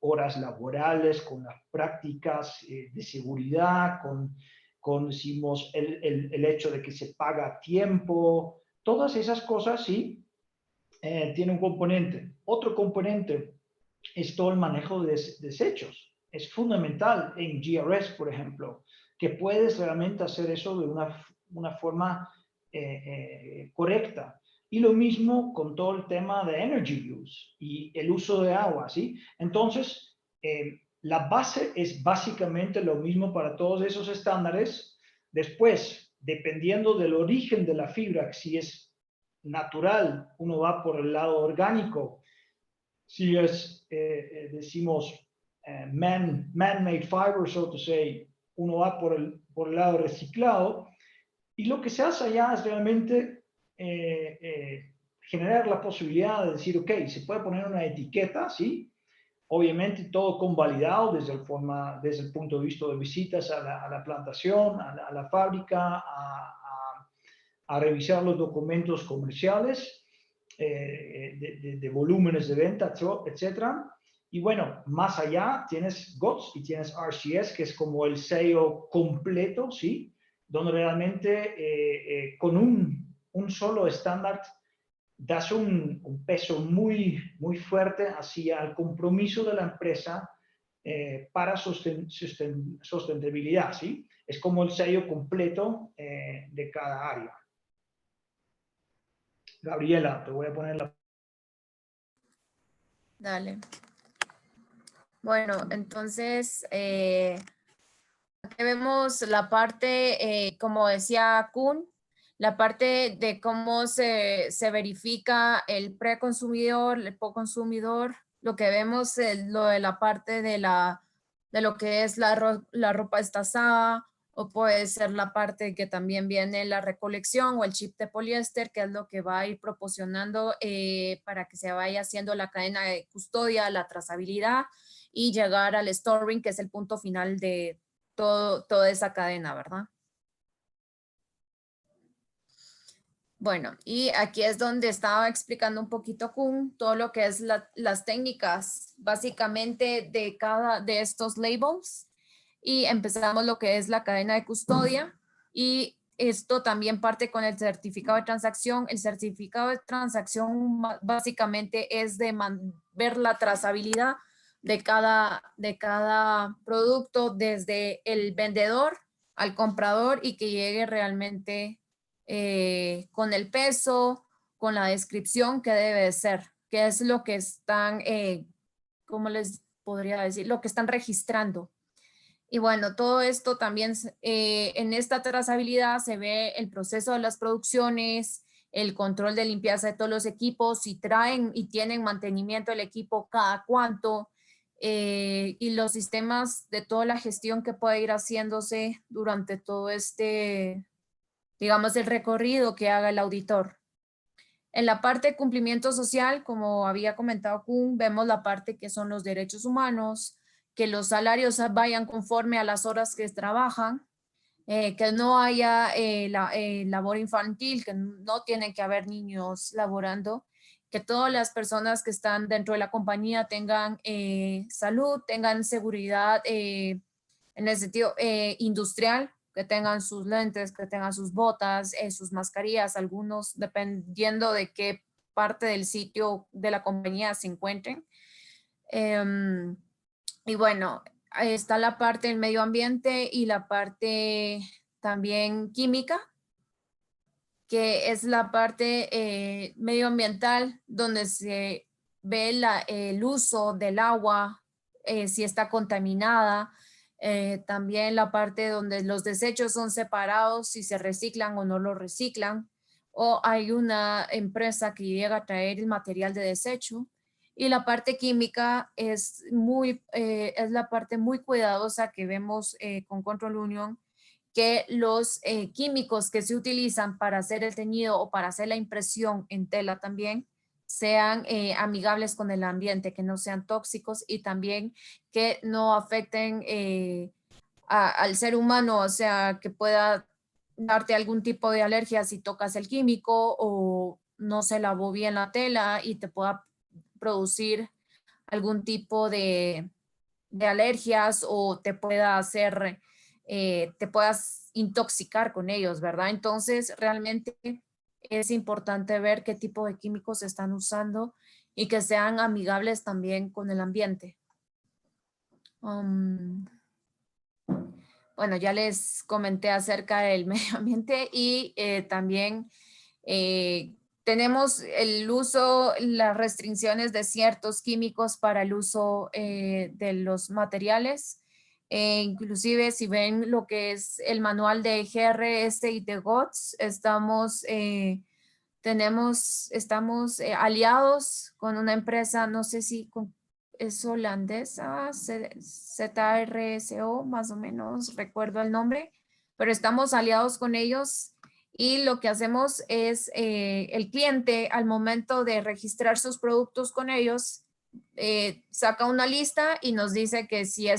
S3: horas laborales, con las prácticas de seguridad, decimos, el hecho de que se paga a tiempo. Todas esas cosas, sí, tiene un componente. Otro componente es todo el manejo de desechos. Es fundamental en GRS, por ejemplo, que puedes realmente hacer eso de una forma correcta. Y lo mismo con todo el tema de energy use y el uso de agua, ¿sí? Entonces, la base es básicamente lo mismo para todos esos estándares. Después, dependiendo del origen de la fibra, si es natural, uno va por el lado orgánico. Si es, decimos, man-made fiber, so to say, uno va por el lado reciclado. Y lo que se hace allá es realmente generar la posibilidad de decir, ok, se puede poner una etiqueta, ¿sí? Obviamente todo convalidado desde el punto de vista de visitas a la plantación, a la fábrica, a revisar los documentos comerciales, de volúmenes de venta, etcétera. Y bueno, más allá tienes GOTS y tienes RCS, que es como el sello completo, ¿sí? Donde realmente con un solo estándar das un peso muy, muy fuerte hacia el compromiso de la empresa para sustentabilidad, ¿sí? Es como el sello completo de cada área. Gabriela, te voy a poner la...
S2: Dale. Bueno, entonces, aquí vemos la parte, como decía Kuhn, la parte de cómo se verifica el preconsumidor, el postconsumidor. Lo que vemos es lo de la parte de lo que es la ropa destazada, o puede ser la parte que también viene la recolección o el chip de poliéster, que es lo que va a ir proporcionando para que se vaya haciendo la cadena de custodia, la trazabilidad y llegar al storing, que es el punto final de toda esa cadena, ¿verdad? Bueno, y aquí es donde estaba explicando un poquito Kuhn todo lo que es las técnicas básicamente de cada de estos labels, y empezamos lo que es la cadena de custodia, y esto también parte con el certificado de transacción. El certificado de transacción básicamente es de ver la trazabilidad de cada producto desde el vendedor al comprador, y que llegue realmente con el peso, con la descripción que debe de ser, que es lo que están, ¿cómo les podría decir? Lo que están registrando. Y bueno, todo esto también en esta trazabilidad se ve el proceso de las producciones, el control de limpieza de todos los equipos, si traen y tienen mantenimiento del equipo, cada cuánto, y los sistemas de toda la gestión que puede ir haciéndose durante todo este, digamos, el recorrido que haga el auditor. En la parte de cumplimiento social, como había comentado Kuhn, vemos la parte que son los derechos humanos, que los salarios vayan conforme a las horas que trabajan, que no haya labor infantil, que no tienen que haber niños laborando, que todas las personas que están dentro de la compañía tengan salud, tengan seguridad en el sentido industrial, que tengan sus lentes, que tengan sus botas, sus mascarillas, algunos dependiendo de qué parte del sitio de la compañía se encuentren. Y bueno, ahí está la parte del medio ambiente y la parte también química, que es la parte medioambiental, donde se ve el uso del agua, si está contaminada. También la parte donde los desechos son separados, si se reciclan o no lo reciclan, o hay una empresa que llega a traer el material de desecho. Y la parte química es la parte muy cuidadosa que vemos con Control Union, que los químicos que se utilizan para hacer el teñido o para hacer la impresión en tela también sean amigables con el ambiente, que no sean tóxicos, y también que no afecten al ser humano, o sea, que pueda darte algún tipo de alergia si tocas el químico o no se lavó bien la tela y te pueda producir algún tipo de alergias, o te pueda hacer, te puedas intoxicar con ellos, ¿verdad? Entonces, realmente es importante ver qué tipo de químicos se están usando y que sean amigables también con el ambiente. Bueno, ya les comenté acerca del medio ambiente, y también tenemos el uso, las restricciones de ciertos químicos para el uso de los materiales. Inclusive si ven lo que es el manual de GRS y de GOTS, estamos aliados con una empresa, no sé si es holandesa, ZRSO, más o menos, recuerdo el nombre, pero estamos aliados con ellos. Y lo que hacemos es, el cliente al momento de registrar sus productos con ellos, saca una lista y nos dice que si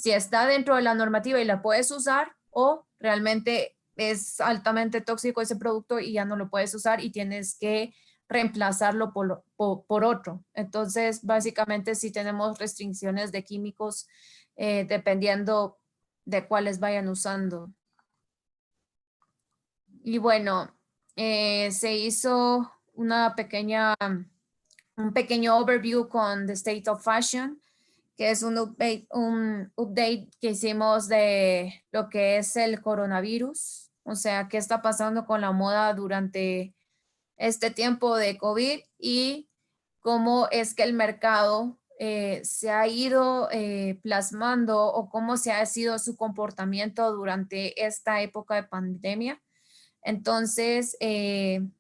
S2: está dentro de la normativa y la puedes usar, o realmente es altamente tóxico ese producto y ya no lo puedes usar y tienes que reemplazarlo por otro. Entonces, básicamente sí tenemos restricciones de químicos dependiendo de cuáles vayan usando. Y bueno, se hizo un pequeño overview con The State of Fashion, que es un update que hicimos de lo que es el coronavirus, o sea, qué está pasando con la moda durante este tiempo de COVID y cómo es que el mercado se ha ido plasmando o cómo se ha sido su comportamiento durante esta época de pandemia. Entonces,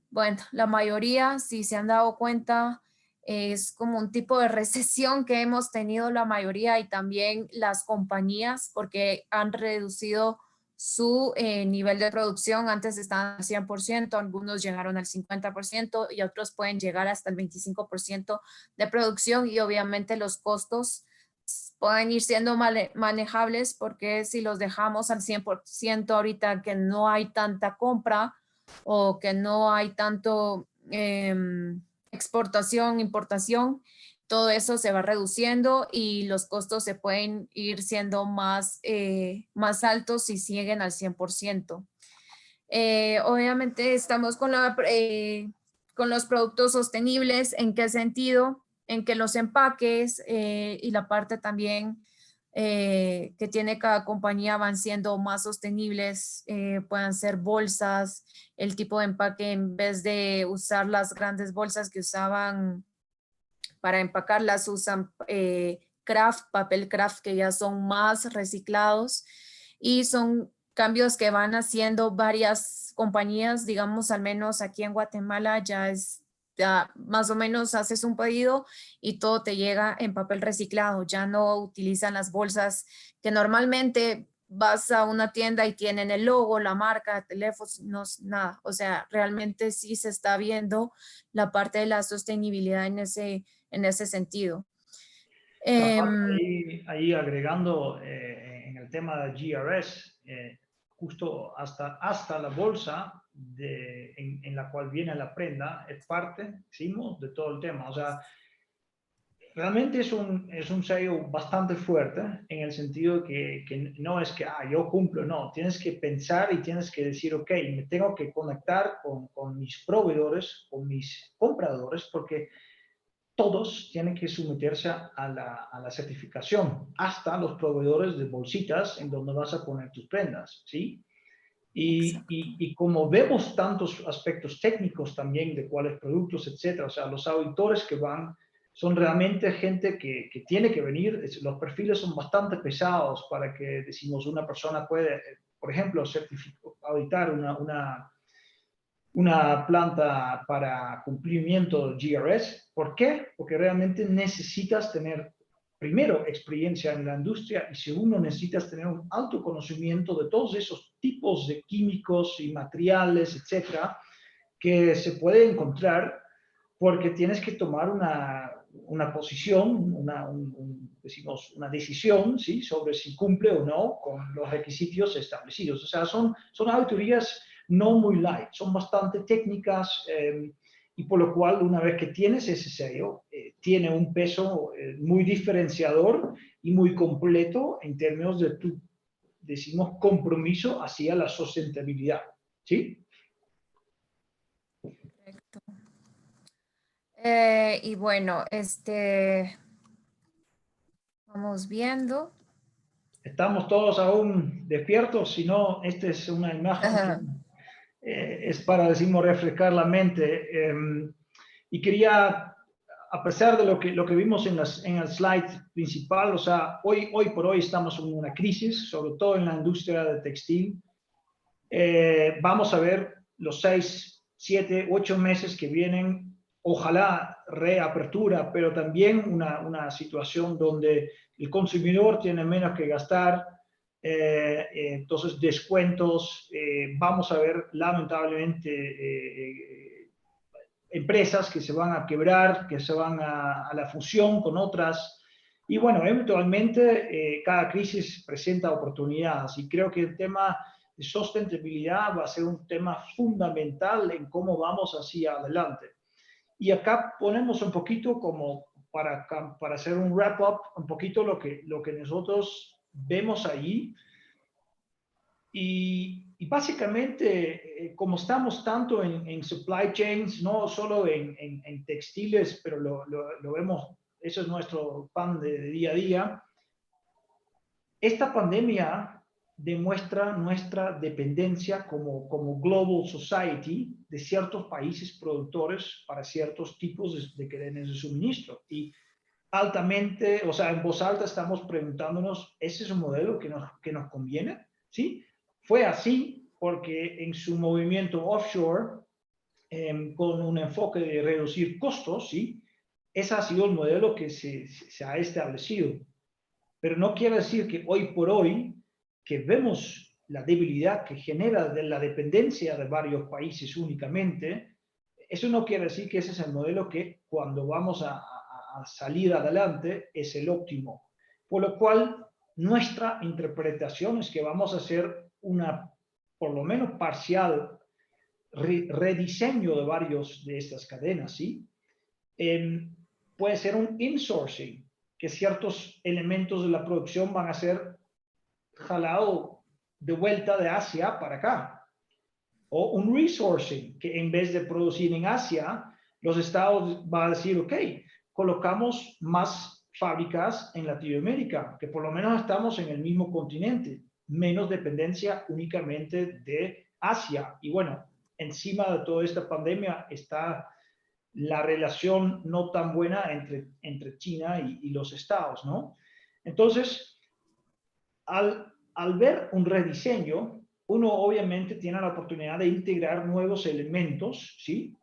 S2: bueno, la mayoría, si se han dado cuenta, es como un tipo de recesión que hemos tenido la mayoría y también las compañías porque han reducido su nivel de producción. Antes estaban al 100%, algunos llegaron al 50% y otros pueden llegar hasta el 25% de producción y obviamente los costos pueden ir siendo manejables porque si los dejamos al 100% ahorita que no hay tanta compra o que no hay tanto exportación, importación, todo eso se va reduciendo y los costos se pueden ir siendo más altos si siguen al 100%. Obviamente estamos con los productos sostenibles. ¿En qué sentido? En que los empaques y la parte también que tiene cada compañía van siendo más sostenibles, puedan ser bolsas, el tipo de empaque en vez de usar las grandes bolsas que usaban para empacarlas, usan papel craft que ya son más reciclados y son cambios que van haciendo varias compañías, digamos al menos aquí en Guatemala ya más o menos haces un pedido y todo te llega en papel reciclado, ya no utilizan las bolsas que normalmente vas a una tienda y tienen el logo, la marca, teléfonos, nada, o sea, realmente sí se está viendo la parte de la sostenibilidad en ese sentido.
S3: Ahí agregando en el tema de GRS, justo hasta la bolsa en la cual viene la prenda es parte, decimos, de todo el tema. O sea, realmente es un sello bastante fuerte en el sentido que no es que yo cumplo, no, tienes que pensar y tienes que decir, ok, me tengo que conectar con mis proveedores, con mis compradores, porque todos tienen que someterse a la certificación, hasta los proveedores de bolsitas en donde vas a poner tus prendas, ¿sí? Y como vemos tantos aspectos técnicos también de cuáles productos, etcétera, o sea, los auditores que van son realmente gente que tiene que venir, los perfiles son bastante pesados para que, decimos, una persona puede, por ejemplo, auditar una planta para cumplimiento GRS. ¿Por qué? Porque realmente necesitas tener, primero, experiencia en la industria y segundo, necesitas tener un alto conocimiento de todos esos tipos de químicos y materiales, etcétera, que se puede encontrar porque tienes que tomar una posición, decimos, una decisión, ¿sí?, sobre si cumple o no con los requisitos establecidos. O sea, son auditorías no muy light, son bastante técnicas y por lo cual una vez que tienes ese sello, tiene un peso muy diferenciador y muy completo en términos de tu, decimos, compromiso hacia la sustentabilidad, ¿sí?
S2: Perfecto. Y bueno, vamos viendo.
S3: Estamos todos aún despiertos, si no, esta es una imagen que es para, decimos, refrescar la mente. Y quería, a pesar de lo que vimos en el slide principal, o sea, hoy por hoy estamos en una crisis, sobre todo en la industria de textil. Vamos a ver los 6, 7, 8 meses que vienen, ojalá reapertura, pero también una situación donde el consumidor tiene menos que gastar, entonces descuentos, vamos a ver lamentablemente empresas que se van a quebrar, que se van a la fusión con otras, y bueno, eventualmente cada crisis presenta oportunidades, y creo que el tema de sostenibilidad va a ser un tema fundamental en cómo vamos hacia adelante. Y acá ponemos un poquito como para hacer un wrap-up, un poquito lo que nosotros vemos ahí. Y básicamente, como estamos tanto en supply chains, no solo en textiles, pero lo vemos eso es nuestro pan de día a día. Esta pandemia demuestra nuestra dependencia como global society de ciertos países productores para ciertos tipos de cadenas de suministro. Y altamente, o sea, en voz alta estamos preguntándonos, ¿ese es un modelo que nos conviene? ¿Sí? Fue así porque en su movimiento offshore, con un enfoque de reducir costos, ¿sí? Ese ha sido el modelo que se ha establecido. Pero no quiere decir que hoy por hoy, que vemos la debilidad que genera de la dependencia de varios países únicamente, eso no quiere decir que ese es el modelo que cuando vamos a salir adelante es el óptimo. Por lo cual, nuestra interpretación es que vamos a hacer una, por lo menos parcial, rediseño de varios de estas cadenas, ¿sí? Puede ser un insourcing, que ciertos elementos de la producción van a ser jalados de vuelta de Asia para acá. O un resourcing, que en vez de producir en Asia, los estados van a decir, ok, colocamos más fábricas en Latinoamérica, que por lo menos estamos en el mismo continente, menos dependencia únicamente de Asia. Y bueno, encima de toda esta pandemia está la relación no tan buena entre China y los estados, ¿no? Entonces, al ver un rediseño, uno obviamente tiene la oportunidad de integrar nuevos elementos, ¿sí?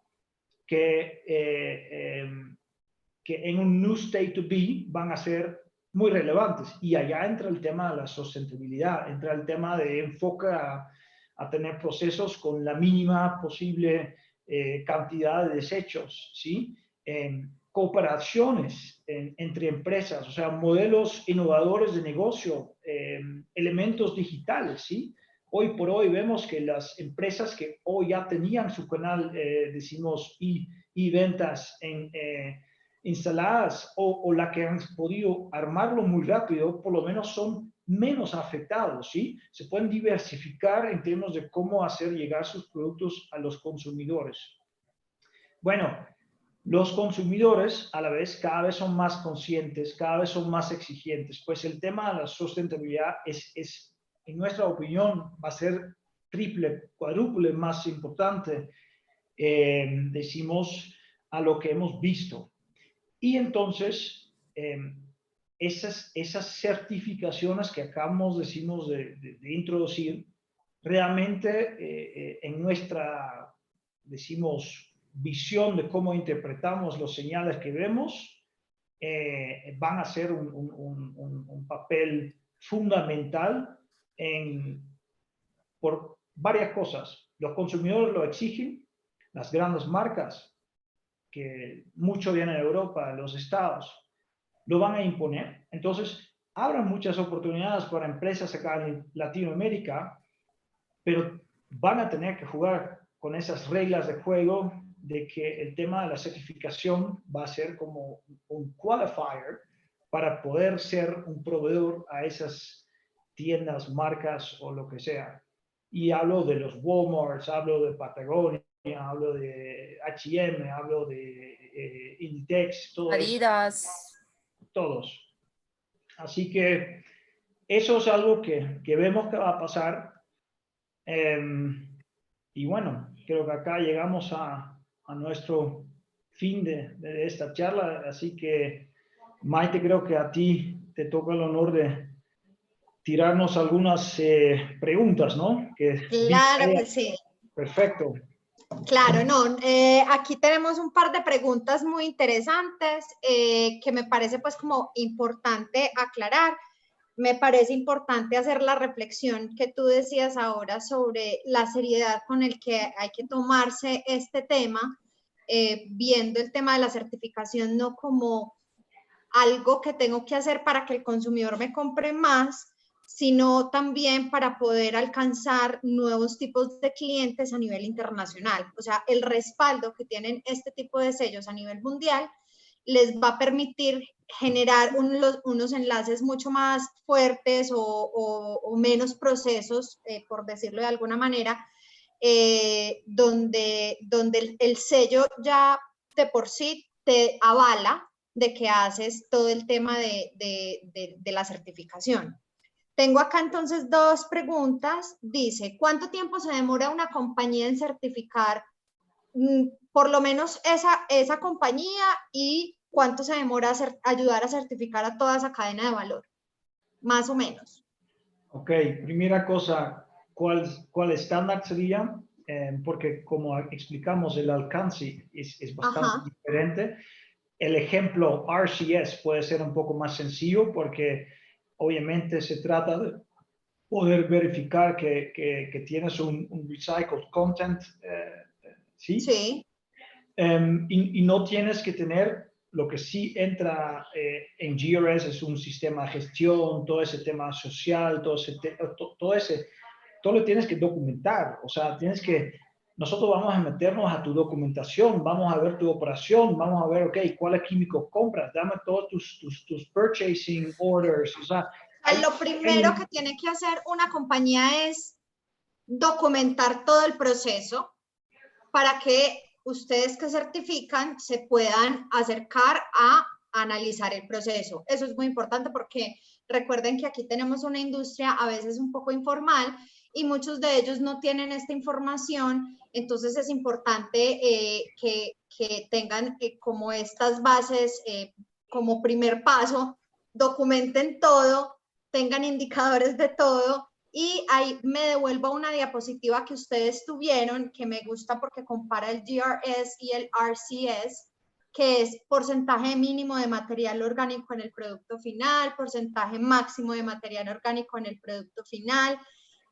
S3: Que en un new state to be van a ser muy relevantes. Y allá entra el tema de la sustentabilidad, entra el tema de enfoque a tener procesos con la mínima posible cantidad de desechos, ¿sí? Cooperaciones entre empresas, o sea, modelos innovadores de negocio, elementos digitales, ¿sí? Hoy por hoy vemos que las empresas que hoy ya tenían su canal, decimos, y ventas instaladas o la que han podido armarlo muy rápido, por lo menos son menos afectados, ¿sí? Se pueden diversificar en términos de cómo hacer llegar sus productos a los consumidores. Bueno, los consumidores a la vez cada vez son más conscientes, cada vez son más exigentes, pues el tema de la sustentabilidad es en nuestra opinión, va a ser triple, cuádruple más importante, decimos, a lo que hemos visto. Y entonces, esas certificaciones que acabamos, decimos, de introducir, realmente en nuestra, decimos, visión de cómo interpretamos los señales que vemos, van a ser un papel fundamental por varias cosas. Los consumidores lo exigen, las grandes marcas, que mucho viene de Europa, de los estados, lo van a imponer. Entonces, habrá muchas oportunidades para empresas acá en Latinoamérica, pero van a tener que jugar con esas reglas de juego de que el tema de la certificación va a ser como un qualifier para poder ser un proveedor a esas tiendas, marcas o lo que sea. Y hablo de los Walmarts, hablo de Patagonia, hablo de H&M, hablo de Inditex, todo
S2: Adidas.
S3: eso, todos. Así que eso es algo que vemos que va a pasar. Y bueno, creo que acá llegamos a nuestro fin de esta charla. Así que, Maite, creo que a ti te toca el honor de tirarnos algunas preguntas, ¿no?
S1: Claro que sí.
S3: Perfecto.
S1: Claro, no, aquí tenemos un par de preguntas muy interesantes que me parece pues como importante aclarar. Me parece importante hacer la reflexión que tú decías ahora sobre la seriedad con el que hay que tomarse este tema, viendo el tema de la certificación no como algo que tengo que hacer para que el consumidor me compre más, sino también para poder alcanzar nuevos tipos de clientes a nivel internacional. O sea, el respaldo que tienen este tipo de sellos a nivel mundial les va a permitir generar unos enlaces mucho más fuertes o menos procesos, por decirlo de alguna manera, donde el sello ya de por sí te avala de que haces todo el tema de la certificación. Tengo acá entonces dos preguntas. Dice, ¿cuánto tiempo se demora una compañía en certificar por lo menos esa compañía y cuánto se demora ayudar a certificar a toda esa cadena de valor? Más o menos.
S3: Ok, primera cosa, ¿cuál estándar sería? Porque como explicamos, el alcance es bastante diferente. El ejemplo RCS puede ser un poco más sencillo porque obviamente se trata de poder verificar que tienes un recycled content, ¿sí?
S1: Sí.
S3: Y no tienes que tener, lo que sí entra en GRS es un sistema de gestión, todo ese tema social, todo lo tienes que documentar. O sea, nosotros vamos a meternos a tu documentación, vamos a ver tu operación, vamos a ver, ok, cuáles químicos compras, dame todos tus purchasing orders. O sea,
S1: lo primero que tiene que hacer una compañía es documentar todo el proceso para que ustedes que certifican se puedan acercar a analizar el proceso. Eso es muy importante porque recuerden que aquí tenemos una industria a veces un poco informal y muchos de ellos no tienen esta información, entonces es importante que tengan como estas bases como primer paso, documenten todo, tengan indicadores de todo. Y ahí me devuelvo una diapositiva que ustedes tuvieron, que me gusta porque compara el GRS y el RCS, que es porcentaje mínimo de material orgánico en el producto final, porcentaje máximo de material orgánico en el producto final,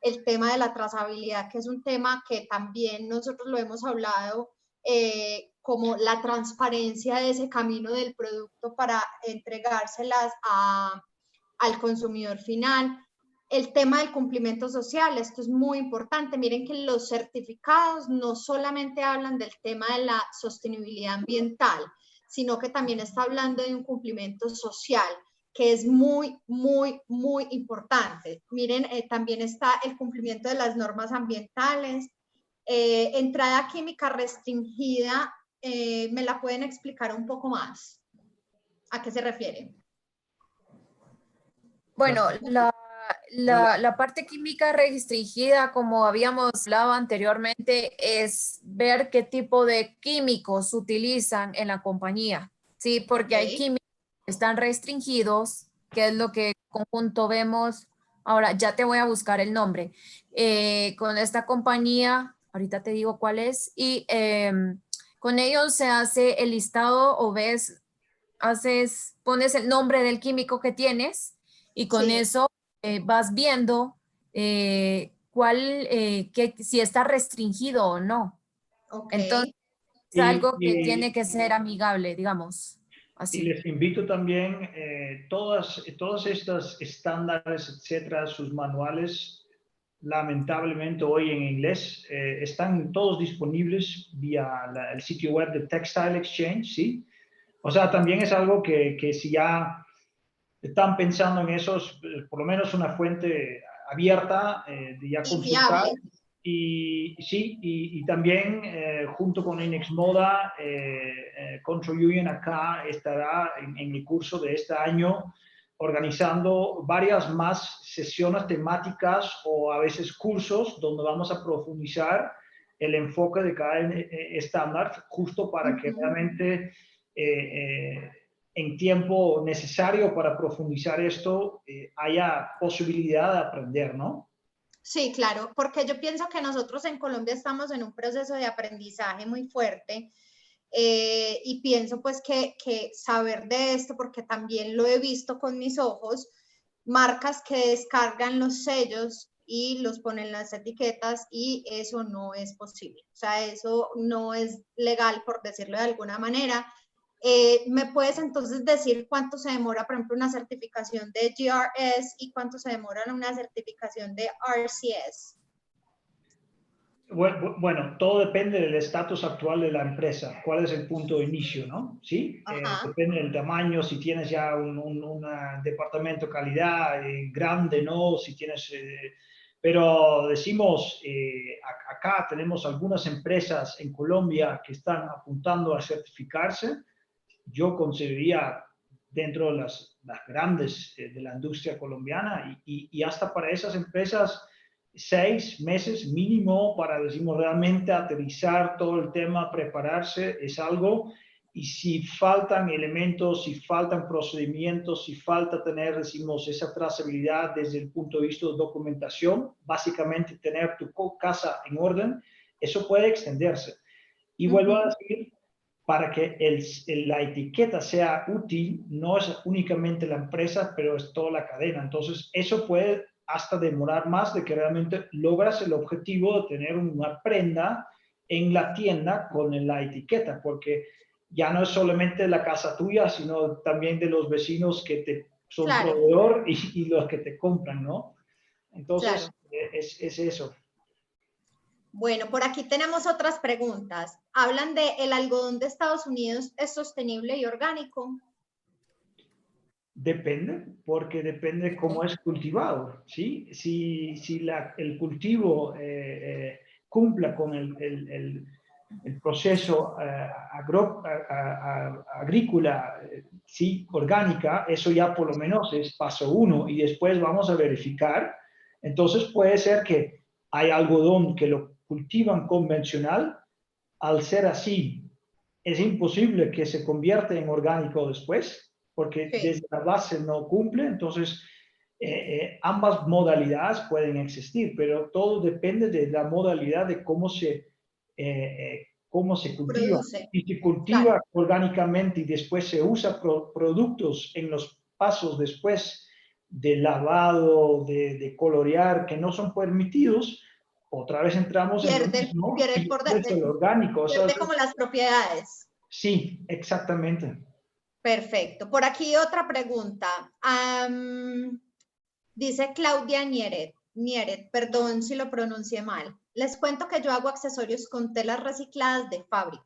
S1: el tema de la trazabilidad, que es un tema que también nosotros lo hemos hablado, como la transparencia de ese camino del producto para entregárselas al consumidor final. El tema del cumplimiento social, esto es muy importante. Miren que los certificados no solamente hablan del tema de la sostenibilidad ambiental, sino que también está hablando de un cumplimiento social, que es muy, muy, muy importante. Miren, también está el cumplimiento de las normas ambientales. Entrada química restringida, ¿me la pueden explicar un poco más? ¿A qué se refiere?
S2: Bueno, la parte química restringida, como habíamos hablado anteriormente, es ver qué tipo de químicos utilizan en la compañía, ¿sí? Porque hay químicos que están restringidos, que es lo que en conjunto vemos. Ahora, ya te voy a buscar el nombre. Con esta compañía, ahorita te digo cuál es, y con ellos se hace el listado o pones el nombre del químico que tienes y con eso vas viendo si está restringido o no. Entonces, es algo que tiene que ser amigable, digamos. Así.
S3: Y les invito también, todas estas estándares, etcétera, sus manuales, lamentablemente hoy en inglés, están todos disponibles vía el sitio web de Textile Exchange, ¿sí? O sea, también es algo que si ya están pensando en eso, por lo menos una fuente abierta de ya consultar. Y sí, y también junto con Inex Moda, Control Union acá estará en el curso de este año organizando varias más sesiones temáticas o a veces cursos donde vamos a profundizar el enfoque de cada estándar justo para que realmente en tiempo necesario para profundizar esto haya posibilidad de aprender, ¿no?
S1: Sí, claro, porque yo pienso que nosotros en Colombia estamos en un proceso de aprendizaje muy fuerte y pienso pues que saber de esto, porque también lo he visto con mis ojos, marcas que descargan los sellos y los ponen en las etiquetas y eso no es posible, o sea, eso no es legal por decirlo de alguna manera. ¿Me puedes entonces decir cuánto se demora, por ejemplo, una certificación de GRS y cuánto se demora una certificación de RCS?
S3: Bueno, todo depende del estatus actual de la empresa, cuál es el punto de inicio, ¿no? ¿Sí? Depende del tamaño, si tienes ya un departamento de calidad grande, ¿no? Si tienes... pero decimos, acá tenemos algunas empresas en Colombia que están apuntando a certificarse yo consideraría dentro de las grandes de la industria colombiana y hasta para esas empresas 6 meses mínimo para, decimos, realmente aterrizar todo el tema, prepararse, es algo. Y si faltan elementos, si faltan procedimientos, si falta tener, decimos, esa trazabilidad desde el punto de vista de documentación, básicamente tener tu casa en orden, eso puede extenderse. Y vuelvo a decir, para que la etiqueta sea útil, no es únicamente la empresa, pero es toda la cadena. Entonces, eso puede hasta demorar más de que realmente logras el objetivo de tener una prenda en la tienda con la etiqueta, porque ya no es solamente la casa tuya, sino también de los vecinos que te son
S1: Claro,
S3: proveedor y los que te compran, ¿no? Entonces,
S1: claro.
S3: es eso.
S1: Bueno, por aquí tenemos otras preguntas. Hablan de el algodón de Estados Unidos es sostenible y orgánico.
S3: Depende, porque depende cómo es cultivado, ¿sí? Si el cultivo cumpla con el proceso agrícola, sí, orgánica, eso ya por lo menos es paso 1 y después vamos a verificar. Entonces puede ser que hay algodón que lo cultivan convencional, al ser así, es imposible que se convierta en orgánico después, porque
S1: Sí.
S3: desde la base no cumple, entonces ambas modalidades pueden existir, pero todo depende de la modalidad de cómo se cultiva.
S1: Produce.
S3: Si se cultiva
S1: Claro.
S3: orgánicamente y después se usa productos en los pasos después de lavado, de colorear, que no son permitidos, otra vez entramos en lo mismo y es el orgánico. O sea,
S1: pierde como las propiedades.
S3: sí, exactamente.
S1: Perfecto. Por aquí otra pregunta. Dice Claudia Nieret, perdón si lo pronuncié mal. Les cuento que yo hago accesorios con telas recicladas de fábrica.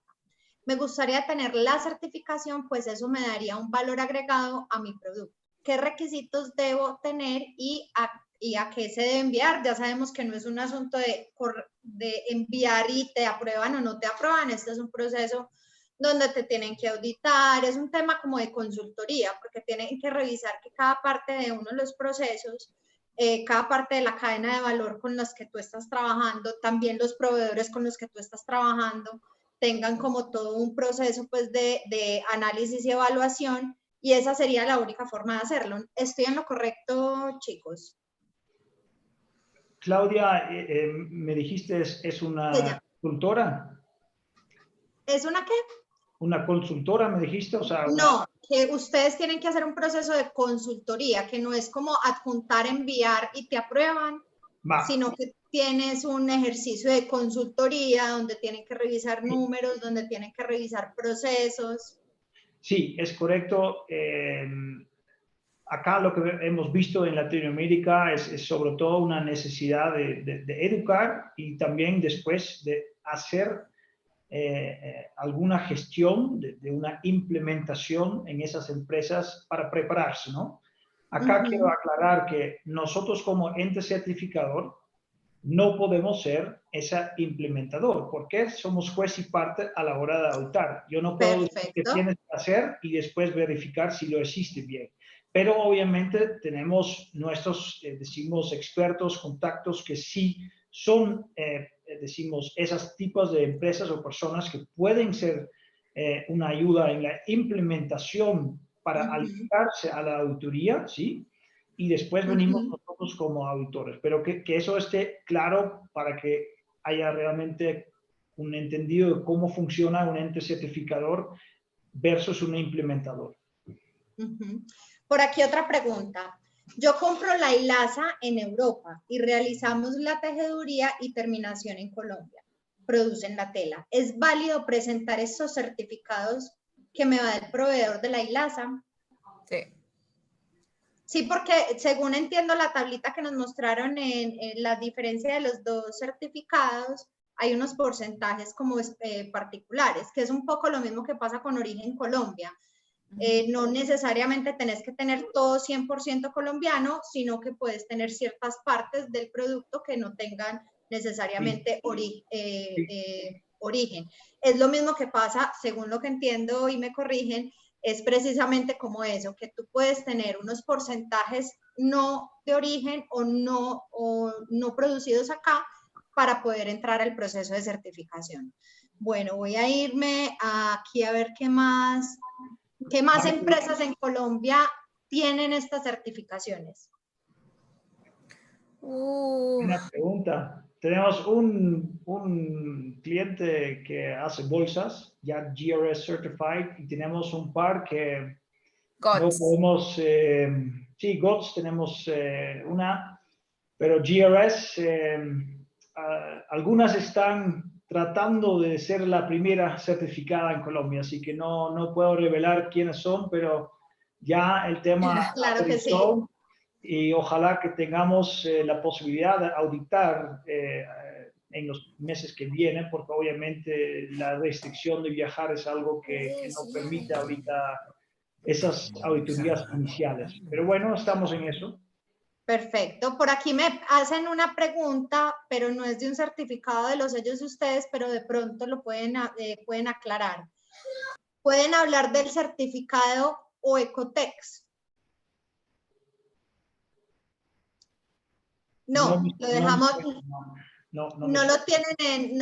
S1: Me gustaría tener la certificación, pues eso me daría un valor agregado a mi producto. ¿Qué requisitos debo tener y a qué se debe enviar? Ya sabemos que no es un asunto de enviar y te aprueban o no te aprueban. Este es un proceso donde te tienen que auditar, es un tema como de consultoría, porque tienen que revisar que cada parte de uno de los procesos, cada parte de la cadena de valor con los que tú estás trabajando, también los proveedores con los que tú estás trabajando, tengan como todo un proceso pues de análisis y evaluación, y esa sería la única forma de hacerlo. ¿Estoy en lo correcto, chicos?
S3: Claudia, me dijiste es una consultora.
S1: ¿Es una qué?
S3: Una consultora, me dijiste, o sea,
S1: No, que ustedes tienen que hacer un proceso de consultoría, que no es como adjuntar, enviar y te aprueban, sino que tienes un ejercicio de consultoría donde tienen que revisar números, donde tienen que revisar procesos.
S3: Sí, es correcto. Acá lo que hemos visto en Latinoamérica es sobre todo una necesidad de educar y también después de hacer alguna gestión, de una implementación en esas empresas para prepararse, ¿no? Acá quiero aclarar que nosotros como ente certificador no podemos ser ese implementador, porque somos juez y parte a la hora de auditar. Yo no puedo decir qué tienes que hacer y después verificar si lo hiciste bien. Pero obviamente tenemos nuestros, decimos, expertos, contactos que sí son, decimos, esos tipos de empresas o personas que pueden ser una ayuda en la implementación para alistarse a la auditoría, ¿sí? Y después venimos nosotros como auditores. Pero que eso esté claro para que haya realmente un entendido de cómo funciona un ente certificador versus un implementador.
S1: Por aquí otra pregunta. Yo compro la hilaza en Europa y realizamos la tejeduría y terminación en Colombia. Producen la tela. ¿Es válido presentar estos certificados que me va del proveedor de la hilaza?
S2: Sí.
S1: Sí, porque según entiendo la tablita que nos mostraron en la diferencia de los dos certificados, hay unos porcentajes como particulares, que es un poco lo mismo que pasa con Origen Colombia. No necesariamente tenés que tener todo 100% colombiano, sino que puedes tener ciertas partes del producto que no tengan necesariamente origen. Es lo mismo que pasa, según lo que entiendo y me corrigen, es precisamente como eso, que tú puedes tener unos porcentajes no de origen o no producidos acá para poder entrar al proceso de certificación. Bueno, voy a irme aquí a ver qué más empresas en Colombia tienen estas certificaciones.
S3: Una pregunta. Tenemos un cliente que hace bolsas, ya GRS Certified, y tenemos un par que
S2: GOTS.
S3: no podemos, sí, GOTS tenemos una, pero GRS, algunas están tratando de ser la primera certificada en Colombia, así que no puedo revelar quiénes son, pero ya el tema
S1: Claro que sí.
S3: Y ojalá que tengamos la posibilidad de auditar en los meses que vienen, porque obviamente la restricción de viajar es algo que no permite ahorita esas auditorías iniciales. Pero bueno, estamos en eso.
S1: Perfecto. Por aquí me hacen una pregunta, pero no es de un certificado de los sellos de ustedes, pero de pronto lo pueden aclarar. ¿Pueden hablar del certificado OECOTEX? No, lo dejamos. No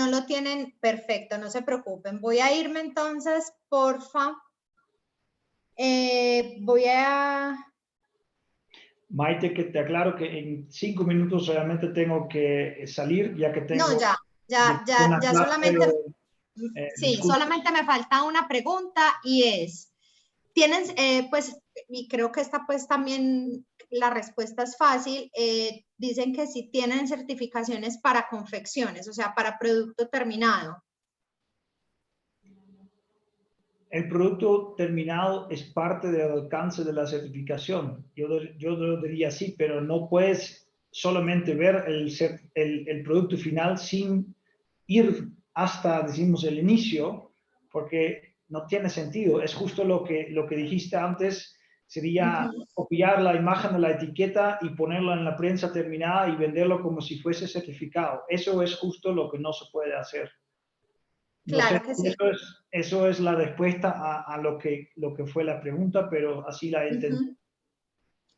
S1: lo tienen, perfecto, no se preocupen. Voy a irme entonces, porfa.
S3: Maite, que te aclaro que en 5 minutos solamente tengo que salir, ya que tengo...
S1: No, ya solamente... Sí, solamente me falta una pregunta y es, tienen, pues, y creo que esta pues también la respuesta es fácil, dicen que sí tienen certificaciones para confecciones, o sea, para producto terminado.
S3: El producto terminado es parte del alcance de la certificación. Yo lo diría así, pero no puedes solamente ver el producto final sin ir hasta, decimos, el inicio, porque no tiene sentido. Es justo lo que dijiste antes, sería copiar la imagen de la etiqueta y ponerla en la prensa terminada y venderlo como si fuese certificado. Eso es justo lo que no se puede hacer.
S1: Claro que sí.
S3: Eso es la respuesta a lo que fue la pregunta, pero así la entendí.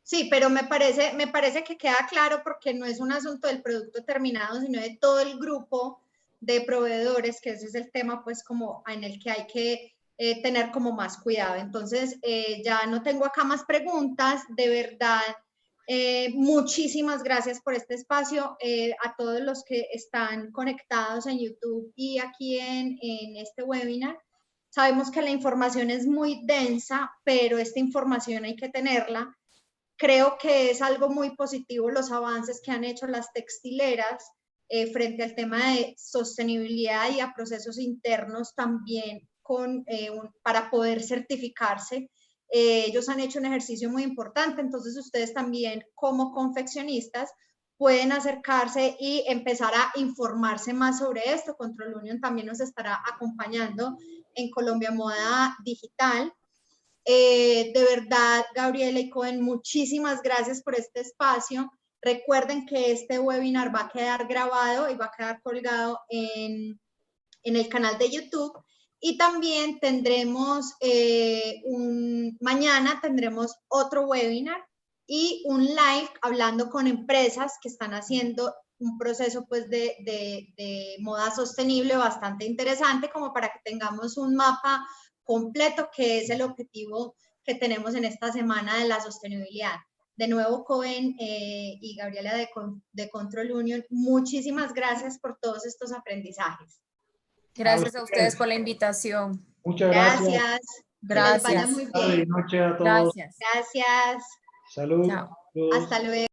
S1: Sí, pero me parece que queda claro porque no es un asunto del producto terminado, sino de todo el grupo de proveedores, que ese es el tema pues como en el que hay que tener como más cuidado. Entonces, ya no tengo acá más preguntas, de verdad. Muchísimas gracias por este espacio, a todos los que están conectados en YouTube y aquí en este webinar. Sabemos que la información es muy densa, pero esta información hay que tenerla. Creo que es algo muy positivo los avances que han hecho las textileras frente al tema de sostenibilidad y a procesos internos también para poder certificarse. Ellos han hecho un ejercicio muy importante, entonces ustedes también como confeccionistas pueden acercarse y empezar a informarse más sobre esto. Control Union también nos estará acompañando en Colombia Moda Digital. De verdad, Gabriela y Cohen, muchísimas gracias por este espacio. Recuerden que este webinar va a quedar grabado y va a quedar colgado en el canal de YouTube. Y también tendremos, mañana tendremos otro webinar y un live hablando con empresas que están haciendo un proceso pues de moda sostenible bastante interesante, como para que tengamos un mapa completo, que es el objetivo que tenemos en esta semana de la sostenibilidad. De nuevo, Cohen y Gabriela de Control Union, muchísimas gracias por todos estos aprendizajes.
S2: Gracias a ustedes por la invitación.
S3: Muchas gracias.
S2: Gracias.
S1: Que les vaya muy bien.
S3: Buenas noches a todos.
S2: Gracias.
S1: Gracias.
S3: Salud.
S2: Chao.
S1: Hasta luego.